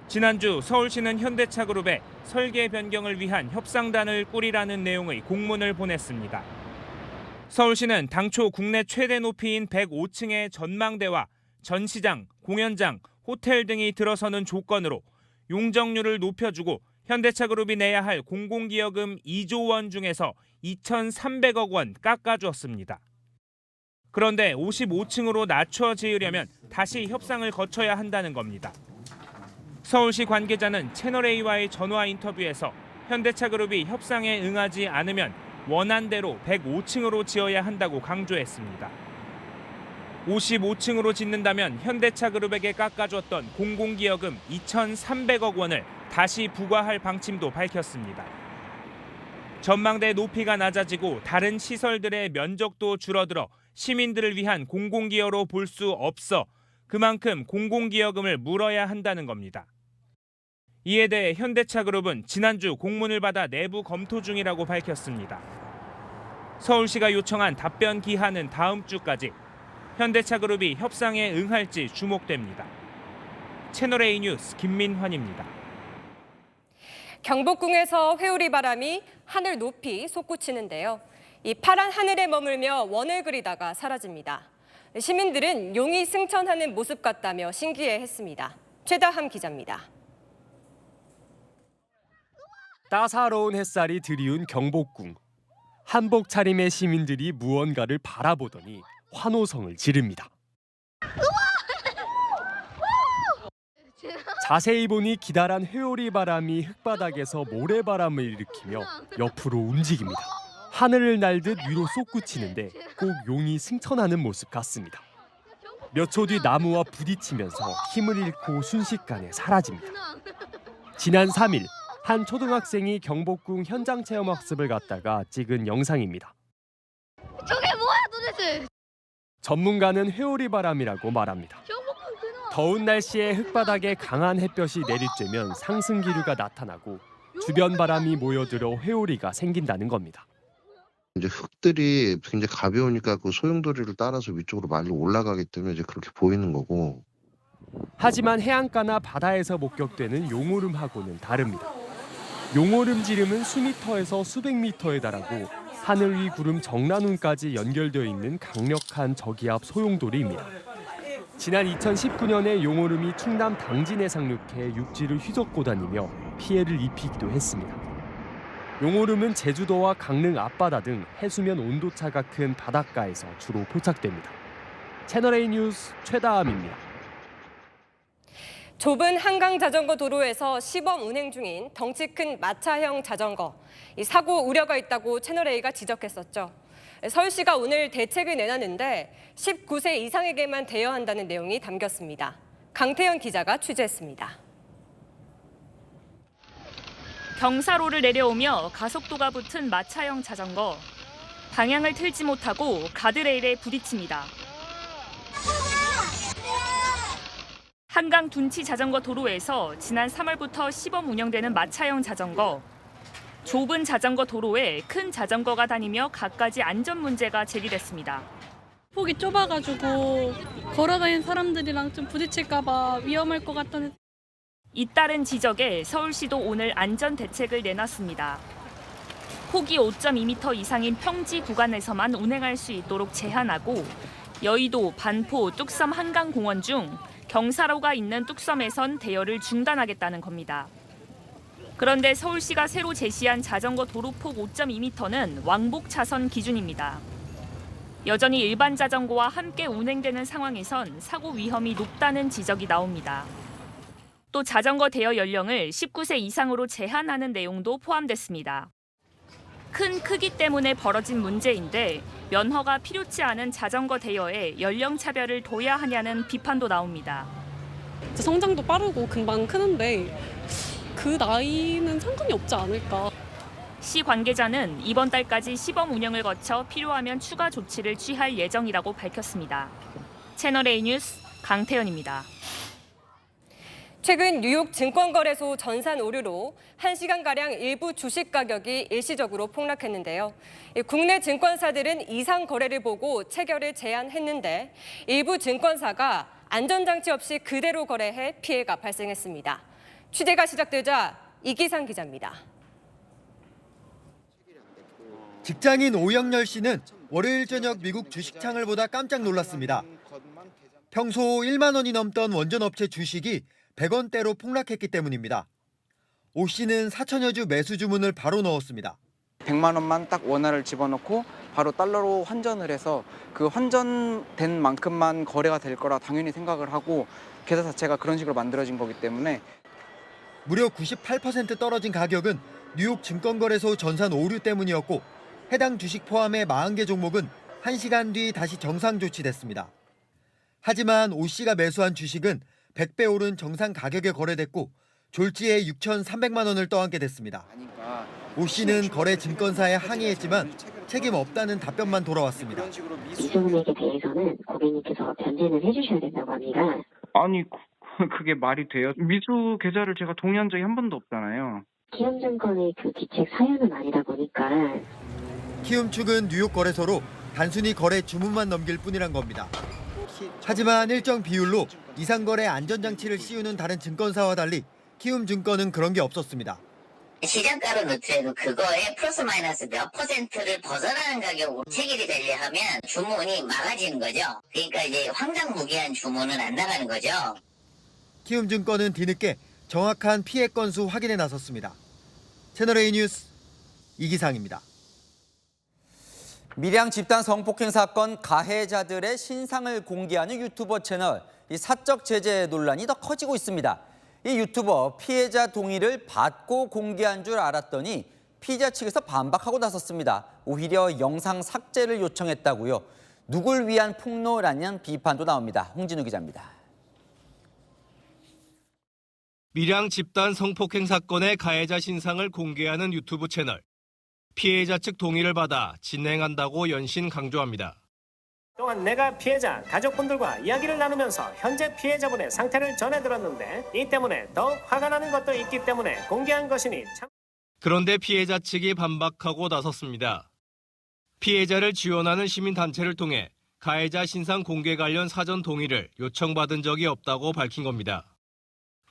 지난주 서울시는 현대차그룹에 설계 변경을 위한 협상단을 꾸리라는 내용의 공문을 보냈습니다. 서울시는 당초 국내 최대 높이인 105층의 전망대와 전시장, 공연장, 호텔 등이 들어서는 조건으로 용적률을 높여주고 현대차그룹이 내야 할 공공기여금 2조 원 중에서 2,300억 원 깎아주었습니다. 그런데 55층으로 낮춰 지으려면 다시 협상을 거쳐야 한다는 겁니다. 서울시 관계자는 채널A와의 전화 인터뷰에서 현대차그룹이 협상에 응하지 않으면 원안대로 105층으로 지어야 한다고 강조했습니다. 55층으로 짓는다면 현대차그룹에게 깎아줬던 공공기여금 2,300억 원을 다시 부과할 방침도 밝혔습니다. 전망대 높이가 낮아지고 다른 시설들의 면적도 줄어들어 시민들을 위한 공공기여로 볼 수 없어 그만큼 공공기여금을 물어야 한다는 겁니다. 이에 대해 현대차그룹은 지난주 공문을 받아 내부 검토 중이라고 밝혔습니다. 서울시가 요청한 답변 기한은 다음 주까지. 현대차그룹이 협상에 응할지 주목됩니다. 채널A 뉴스 김민환입니다. 경복궁에서 회오리 바람이 하늘 높이 솟구치는데요. 이 파란 하늘에 머물며 원을 그리다가 사라집니다. 시민들은 용이 승천하는 모습 같다며 신기해했습니다. 최다함 기자입니다. 따사로운 햇살이 드리운 경복궁. 한복 차림의 시민들이 무언가를 바라보더니 환호성을 지릅니다. 자세히 보니 기다란 회오리 바람이 흙바닥에서 모래바람을 일으키며 옆으로 움직입니다. 하늘을 날듯 위로 솟구치는데 꼭 용이 승천하는 모습 같습니다. 몇 초 뒤 나무와 부딪히면서 힘을 잃고 순식간에 사라집니다. 지난 3일 한 초등학생이 경복궁 현장 체험 학습을 갔다가 찍은 영상입니다. 저게 뭐야 도대체? 전문가는 회오리 바람이라고 말합니다. 더운 날씨에 흙바닥에 강한 햇볕이 내리쬐면 상승 기류가 나타나고 주변 바람이 모여들어 회오리가 생긴다는 겁니다. 이제 흙들이 굉장히 가벼우니까 그 소용돌이를 따라서 위쪽으로 많이 올라가기 때문에 이제 그렇게 보이는 거고. 하지만 해안가나 바다에서 목격되는 용오름하고는 다릅니다. 용오름 지름은 수미터에서 수백 미터에 달하고 하늘 위 구름 정란운까지 연결되어 있는 강력한 저기압 소용돌이입니다. 지난 2019년에 용오름이 충남 당진에 상륙해 육지를 휘젓고 다니며 피해를 입히기도 했습니다. 용오름은 제주도와 강릉 앞바다 등 해수면 온도차가 큰 바닷가에서 주로 포착됩니다. 채널A 뉴스 최다함입니다. 좁은 한강 자전거 도로에서 시범 운행 중인 덩치 큰 마차형 자전거. 이 사고 우려가 있다고 채널A가 지적했었죠. 서울시가 오늘 대책을 내놨는데 19세 이상에게만 대여한다는 내용이 담겼습니다. 강태현 기자가 취재했습니다. 경사로를 내려오며 가속도가 붙은 마차형 자전거. 방향을 틀지 못하고 가드레일에 부딪힙니다. 한강 둔치 자전거 도로에서 지난 3월부터 시범 운영되는 마차형 자전거. 좁은 자전거 도로에 큰 자전거가 다니며 갖가지 안전 문제가 제기됐습니다. 폭이 좁아가지고 걸어다니는 사람들이랑 좀 부딪힐까 봐 위험할 것 같다는. 잇따른 지적에 서울시도 오늘 안전 대책을 내놨습니다. 폭이 5.2m 이상인 평지 구간에서만 운행할 수 있도록 제한하고 여의도, 반포, 뚝섬 한강공원 중 경사로가 있는 뚝섬에선 대여를 중단하겠다는 겁니다. 그런데 서울시가 새로 제시한 자전거 도로폭 5.2m는 왕복 차선 기준입니다. 여전히 일반 자전거와 함께 운행되는 상황에선 사고 위험이 높다는 지적이 나옵니다. 또 자전거 대여 연령을 19세 이상으로 제한하는 내용도 포함됐습니다. 큰 크기 때문에 벌어진 문제인데 면허가 필요치 않은 자전거 대여에 연령 차별을 둬야 하냐는 비판도 나옵니다. 성장도 빠르고 금방 크는데 그 나이는 상관이 없지 않을까. 시 관계자는 이번 달까지 시범 운영을 거쳐 필요하면 추가 조치를 취할 예정이라고 밝혔습니다. 채널A 뉴스 강태현입니다. 최근 뉴욕 증권거래소 전산 오류로 1시간가량 일부 주식 가격이 일시적으로 폭락했는데요. 국내 증권사들은 이상 거래를 보고 체결을 제한했는데 일부 증권사가 안전장치 없이 그대로 거래해 피해가 발생했습니다. 취재가 시작되자 이기상 기자입니다. 직장인 오영렬 씨는 월요일 저녁 미국 주식창을 보다 깜짝 놀랐습니다. 평소 1만 원이 넘던 원전업체 주식이 100원대로 폭락했기 때문입니다. 오 씨는 4천여 주 매수 주문을 바로 넣었습니다. 100만 원만 딱 원화를 집어넣고 바로 달러로 환전을 해서 그 환전된 만큼만 거래가 될 거라 당연히 생각을 하고 계좌 자체가 그런 식으로 만들어진 거기 때문에 무려 98% 떨어진 가격은 뉴욕 증권거래소 전산 오류 때문이었고 해당 주식 포함의 40개 종목은 1시간 뒤 다시 정상 조치됐습니다. 하지만 오 씨가 매수한 주식은 100배 오른 정상 가격에 거래됐고 졸지에 6,300만 원을 떠안게 됐습니다. 오 씨는 거래 증권사에 항의했지만 책임 없다는 답변만 돌아왔습니다. 미수금액에 대해서는 고객님께서 변제는 해주셔야 된다고 합니다. 아니 그게 말이 돼요? 미수 계좌를 제가 동의한 적이 한 번도 없잖아요. 키움증권의 그 기책 사유는 아니다 보니까 키움 측은 뉴욕 거래소로 단순히 거래 주문만 넘길 뿐이란 겁니다. 하지만 일정 비율로 이상거래 안전장치를 씌우는 다른 증권사와 달리 키움증권은 그런 게 없었습니다. 시장가로 노트에도 그거에 플러스 마이너스 몇 퍼센트를 벗어나는 가격으로 체결이 되려 하면 주문이 막아지는 거죠. 그러니까 이제 황당무계한 주문은 안 나가는 거죠. 키움증권은 뒤늦게 정확한 피해 건수 확인에 나섰습니다. 채널A 뉴스 이기상입니다. 밀양 집단 성폭행 사건 가해자들의 신상을 공개하는 유튜버 채널, 이 사적 제재 논란이 더 커지고 있습니다. 이 유튜버 피해자 동의를 받고 공개한 줄 알았더니 피의자 측에서 반박하고 나섰습니다. 오히려 영상 삭제를 요청했다고요. 누굴 위한 폭로라는 비판도 나옵니다. 홍진우 기자입니다. 밀양 집단 성폭행 사건의 가해자 신상을 공개하는 유튜브 채널. 피해자 측 동의를 받아 진행한다고 연신 강조합니다. 또한 내가 피해자 가족분들과 이야기를 나누면서 현재 피해자분의 상태를 전해들었는데 이 때문에 더욱 화가 나는 것도 있기 때문에 공개한 것이니 참. 그런데 피해자 측이 반박하고 나섰습니다. 피해자를 지원하는 시민단체를 통해 가해자 신상 공개 관련 사전 동의를 요청받은 적이 없다고 밝힌 겁니다.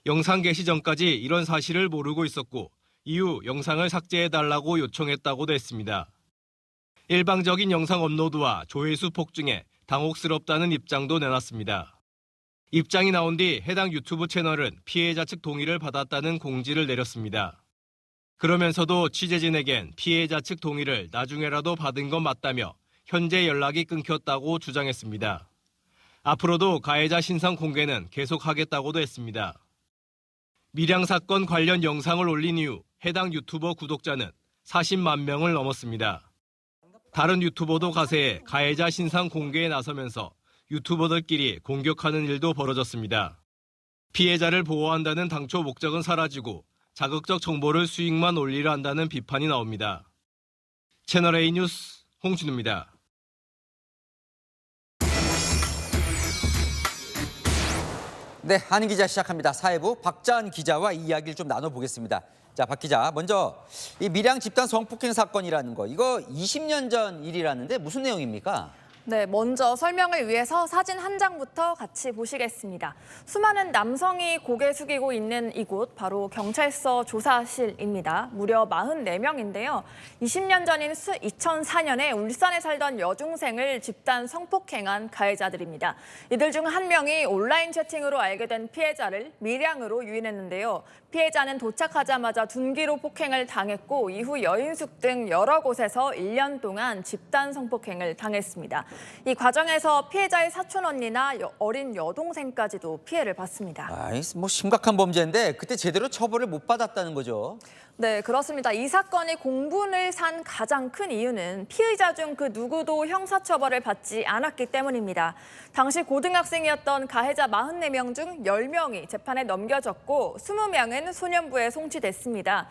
영상 게시 전까지 이런 사실을 모르고 있었고 이후 영상을 삭제해달라고 요청했다고도 했습니다. 일방적인 영상 업로드와 조회수 폭증에 당혹스럽다는 입장도 내놨습니다. 입장이 나온 뒤 해당 유튜브 채널은 피해자 측 동의를 받았다는 공지를 내렸습니다. 그러면서도 취재진에겐 피해자 측 동의를 나중에라도 받은 건 맞다며 현재 연락이 끊겼다고 주장했습니다. 앞으로도 가해자 신상 공개는 계속하겠다고도 했습니다. 밀양 사건 관련 영상을 올린 이후 해당 유튜버 구독자는 40만 명을 넘었습니다. 다른 유튜버도 가세해 가해자 신상 공개에 나서면서 유튜버들끼리 공격하는 일도 벌어졌습니다. 피해자를 보호한다는 당초 목적은 사라지고 자극적 정보를 수익만 올리려 한다는 비판이 나옵니다. 채널A 뉴스 홍진우입니다. 네, 한인 기자 시작합니다. 사회부 박자은 기자와 이 이야기를 좀 나눠보겠습니다. 자, 박 기자, 먼저 이 밀양 집단 성폭행 사건이라는 거, 이거 20년 전 일이라는데 무슨 내용입니까? 네, 먼저 설명을 위해서 사진 한 장부터 같이 보시겠습니다. 수많은 남성이 고개 숙이고 있는 이곳, 바로 경찰서 조사실입니다. 무려 44명인데요. 20년 전인 2004년에 울산에 살던 여중생을 집단 성폭행한 가해자들입니다. 이들 중 한 명이 온라인 채팅으로 알게 된 피해자를 밀양으로 유인했는데요. 피해자는 도착하자마자 둔기로 폭행을 당했고 이후 여인숙 등 여러 곳에서 1년 동안 집단 성폭행을 당했습니다. 이 과정에서 피해자의 사촌 언니나 어린 여동생까지도 피해를 봤습니다. 뭐 심각한 범죄인데 그때 제대로 처벌을 못 받았다는 거죠. 네, 그렇습니다. 이 사건이 공분을 산 가장 큰 이유는 피의자 중 그 누구도 형사처벌을 받지 않았기 때문입니다. 당시 고등학생이었던 가해자 44명 중 10명이 재판에 넘겨졌고 20명은 소년부에 송치됐습니다.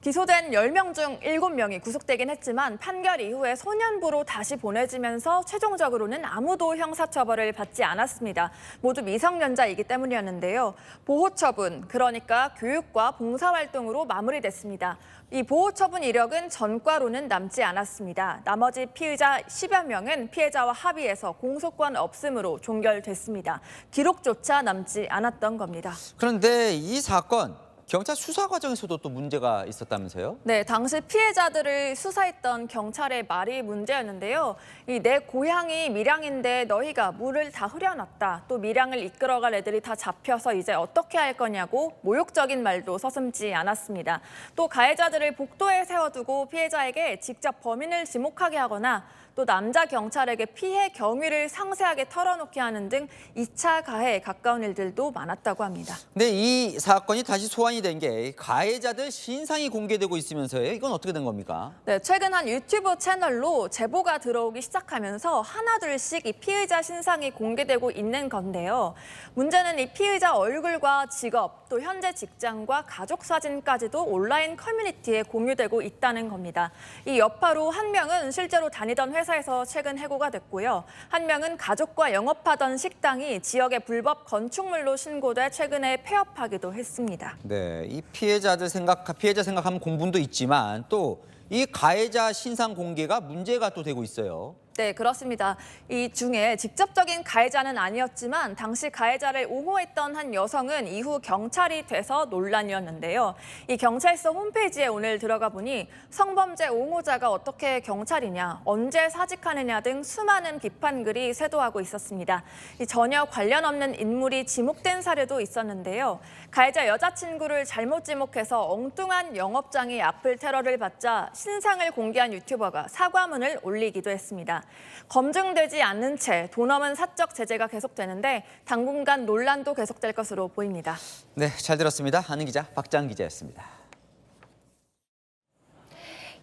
기소된 10명 중 7명이 구속되긴 했지만 판결 이후에 소년부로 다시 보내지면서 최종적으로는 아무도 형사처벌을 받지 않았습니다. 모두 미성년자이기 때문이었는데요. 보호처분, 그러니까 교육과 봉사활동으로 마무리됐습니다. 이 보호처분 이력은 전과로는 남지 않았습니다. 나머지 피의자 10여 명은 피해자와 합의해서 공소권 없음으로 종결됐습니다. 기록조차 남지 않았던 겁니다. 그런데 이 사건 경찰 수사 과정에서도 또 문제가 있었다면서요? 네, 당시 피해자들을 수사했던 경찰의 말이 문제였는데요. 내 고향이 밀양인데 너희가 물을 다 흐려놨다. 또 밀양을 이끌어갈 애들이 다 잡혀서 이제 어떻게 할 거냐고 모욕적인 말도 서슴지 않았습니다. 또 가해자들을 복도에 세워두고 피해자에게 직접 범인을 지목하게 하거나 또 남자 경찰에게 피해 경위를 상세하게 털어놓게 하는 등 2차 가해에 가까운 일들도 많았다고 합니다. 네, 이 사건이 다시 소환이 된 게 가해자들 신상이 공개되고 있으면서요. 이건 어떻게 된 겁니까? 네, 최근 한 유튜브 채널로 제보가 들어오기 시작하면서 하나둘씩 이 피의자 신상이 공개되고 있는 건데요. 문제는 이 피의자 얼굴과 직업, 또 현재 직장과 가족 사진까지도 온라인 커뮤니티에 공유되고 있다는 겁니다. 이 여파로 한 명은 실제로 다니던 회사에서 최근 해고가 됐고요. 한 명은 가족과 영업하던 식당이 지역의 불법 건축물로 신고돼 최근에 폐업하기도 했습니다. 네, 이 피해자 생각하면 공분도 있지만 또 이 가해자 신상 공개가 문제가 또 되고 있어요. 네, 그렇습니다. 이 중에 직접적인 가해자는 아니었지만 당시 가해자를 옹호했던 한 여성은 이후 경찰이 돼서 논란이었는데요. 이 경찰서 홈페이지에 오늘 들어가 보니 성범죄 옹호자가 어떻게 경찰이냐, 언제 사직하느냐 등 수많은 비판글이 쇄도하고 있었습니다. 전혀 관련 없는 인물이 지목된 사례도 있었는데요. 가해자 여자친구를 잘못 지목해서 엉뚱한 영업장이 아플 테러를 받자 신상을 공개한 유튜버가 사과문을 올리기도 했습니다. 검증되지 않는 채 돈 없는 사적 제재가 계속되는데 당분간 논란도 계속될 것으로 보입니다. 네, 잘 들었습니다. 아는 기자 박장 기자였습니다.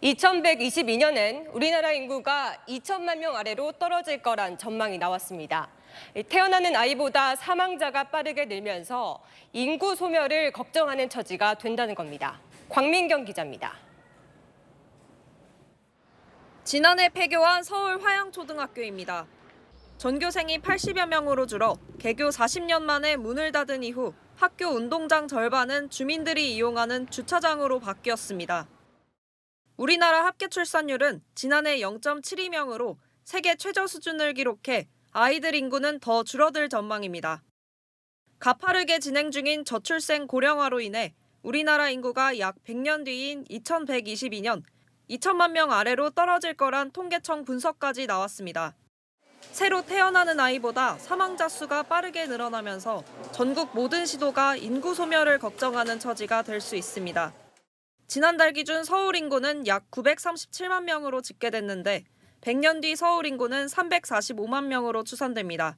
2122년엔 우리나라 인구가 2천만 명 아래로 떨어질 거란 전망이 나왔습니다. 태어나는 아이보다 사망자가 빠르게 늘면서 인구 소멸을 걱정하는 처지가 된다는 겁니다. 광민경 기자입니다. 지난해 폐교한 서울 화양초등학교입니다. 전교생이 80여 명으로 줄어 개교 40년 만에 문을 닫은 이후 학교 운동장 절반은 주민들이 이용하는 주차장으로 바뀌었습니다. 우리나라 합계 출산율은 지난해 0.72명으로 세계 최저 수준을 기록해 아이들 인구는 더 줄어들 전망입니다. 가파르게 진행 중인 저출생 고령화로 인해 우리나라 인구가 약 100년 뒤인 2122년 2천만 명 아래로 떨어질 거란 통계청 분석까지 나왔습니다. 새로 태어나는 아이보다 사망자 수가 빠르게 늘어나면서 전국 모든 시도가 인구 소멸을 걱정하는 처지가 될 수 있습니다. 지난달 기준 서울 인구는 약 937만 명으로 집계됐는데 100년 뒤 서울 인구는 345만 명으로 추산됩니다.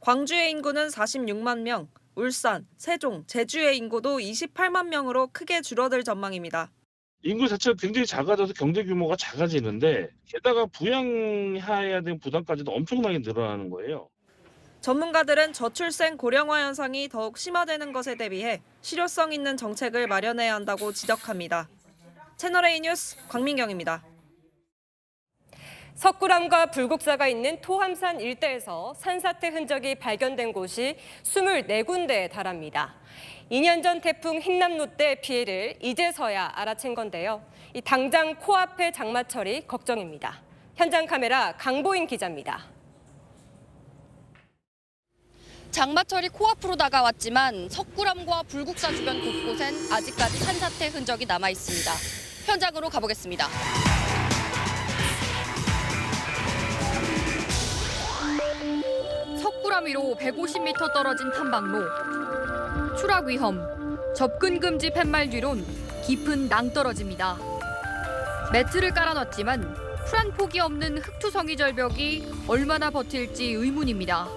광주의 인구는 46만 명, 울산, 세종, 제주의 인구도 28만 명으로 크게 줄어들 전망입니다. 인구 자체가 굉장히 작아져서 경제 규모가 작아지는데 게다가 부양해야 되는 부담까지도 엄청나게 늘어나는 거예요. 전문가들은 저출생 고령화 현상이 더욱 심화되는 것에 대비해 실효성 있는 정책을 마련해야 한다고 지적합니다. 채널A 뉴스 광민경입니다. 석굴암과 불국사가 있는 토함산 일대에서 산사태 흔적이 발견된 곳이 24군데에 달합니다. 2년 전 태풍 흰남노 때 피해를 이제서야 알아챈 건데요. 이 당장 코앞의 장마철이 걱정입니다. 현장 카메라 강보인 기자입니다. 장마철이 코앞으로 다가왔지만 석굴암과 불국사 주변 곳곳엔 아직까지 산사태 흔적이 남아 있습니다. 현장으로 가보겠습니다. 석굴암 위로 150m 떨어진 탐방로. 추락 위험, 접근 금지 팻말 뒤론 깊은 낭떠러집니다. 매트를 깔아놨지만 풀한 폭이 없는 흙투성이 절벽이 얼마나 버틸지 의문입니다.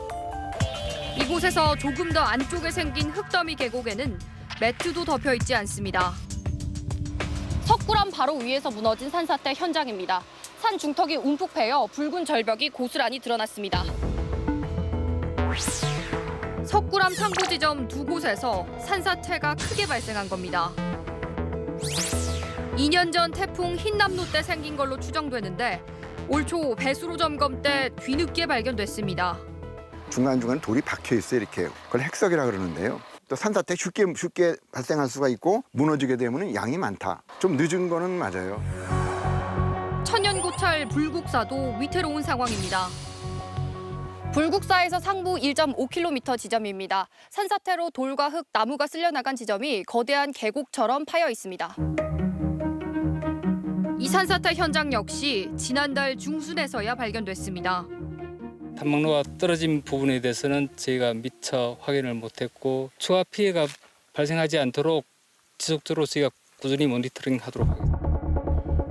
이곳에서 조금 더 안쪽에 생긴 흙더미 계곡에는 매트도 덮여있지 않습니다. 석굴암 바로 위에서 무너진 산사태 현장입니다. 산 중턱이 움푹 패여 붉은 절벽이 고스란히 드러났습니다. 석굴암 상부 지점 두 곳에서 산사태가 크게 발생한 겁니다. 2년 전 태풍 흰남노 때 생긴 걸로 추정되는데 올 초 배수로 점검 때 뒤늦게 발견됐습니다. 중간중간 돌이 박혀 있어요. 이렇게. 그걸 핵석이라 그러는데요. 또 산사태 쉽게 발생할 수가 있고 무너지게 되면 양이 많다. 좀 늦은 거는 맞아요. 천연고철 불국사도 위태로운 상황입니다. 불국사에서 상부 1.5km 지점입니다. 산사태로 돌과 흙, 나무가 쓸려나간 지점이 거대한 계곡처럼 파여 있습니다. 이 산사태 현장 역시 지난달 중순에서야 발견됐습니다. 탐방로가 떨어진 부분에 대해서는 저희가 미처 확인을 못했고 추가 피해가 발생하지 않도록 지속적으로 저희가 꾸준히 모니터링하도록 하겠습니다.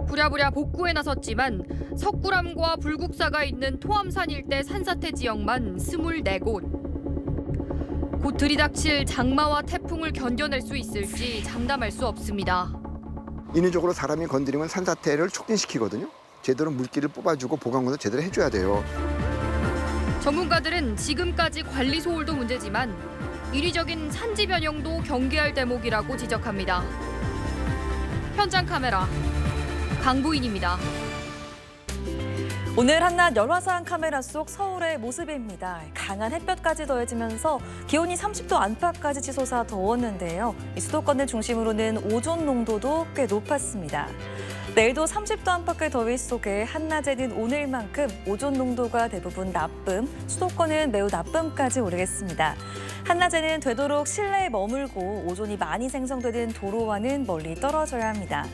부랴부랴 복구에 나섰지만 석굴암과 불국사가 있는 토암산 일대 산사태 지역만 24곳. 곧 들이닥칠 장마와 태풍을 견뎌낼 수 있을지 장담할 수 없습니다. 인위적으로 사람이 건드리면 산사태를 촉진시키거든요. 제대로 물기를 뽑아주고 보강도 제대로 해줘야 돼요. 전문가들은 지금까지 관리 소홀도 문제지만 인위적인 산지 변형도 경계할 대목이라고 지적합니다. 현장 카메라 강보인입니다. 오늘 한낮 열화상 카메라 속 서울의 모습입니다. 강한 햇볕까지 더해지면서 기온이 30도 안팎까지 치솟아 더웠는데요. 이 수도권을 중심으로는 오존 농도도 꽤 높았습니다. 내일도 30도 안팎의 더위 속에 한낮에는 오늘만큼 오존 농도가 대부분 나쁨, 수도권은 매우 나쁨까지 오르겠습니다. 한낮에는 되도록 실내에 머물고 오존이 많이 생성되는 도로와는 멀리 떨어져야 합니다.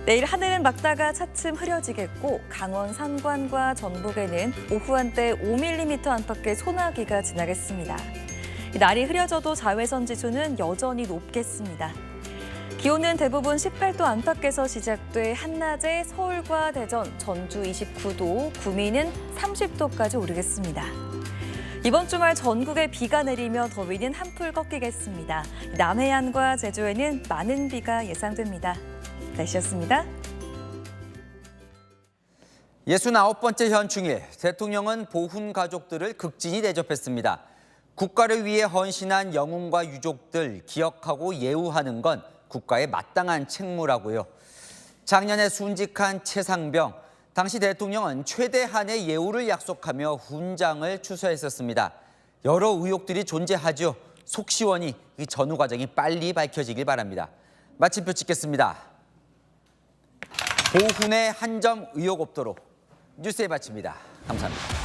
내일 하늘은 막다가 차츰 흐려지겠고 강원 산관과 전북에는 오후 한때 5mm 안팎의 소나기가 지나겠습니다. 날이 흐려져도 자외선 지수는 여전히 높겠습니다. 기온은 대부분 18도 안팎에서 시작돼 한낮에 서울과 대전, 전주 29도, 구미는 30도까지 오르겠습니다. 이번 주말 전국에 비가 내리며 더위는 한풀 꺾이겠습니다. 남해안과 제주에는 많은 비가 예상됩니다. 날씨였습니다. 69번째 현충일, 대통령은 보훈 가족들을 극진히 대접했습니다. 국가를 위해 헌신한 영웅과 유족들 기억하고 예우하는 건 국가의 마땅한 책무라고요. 작년에 순직한 최상병, 당시 대통령은 최대한의 예우를 약속하며 훈장을 추서했었습니다. 여러 의혹들이 존재하죠. 속 시원히 이 전후 과정이 빨리 밝혀지길 바랍니다. 마침표 찍겠습니다. 보훈에 한 점 의혹 없도록 뉴스에 마칩니다. 감사합니다.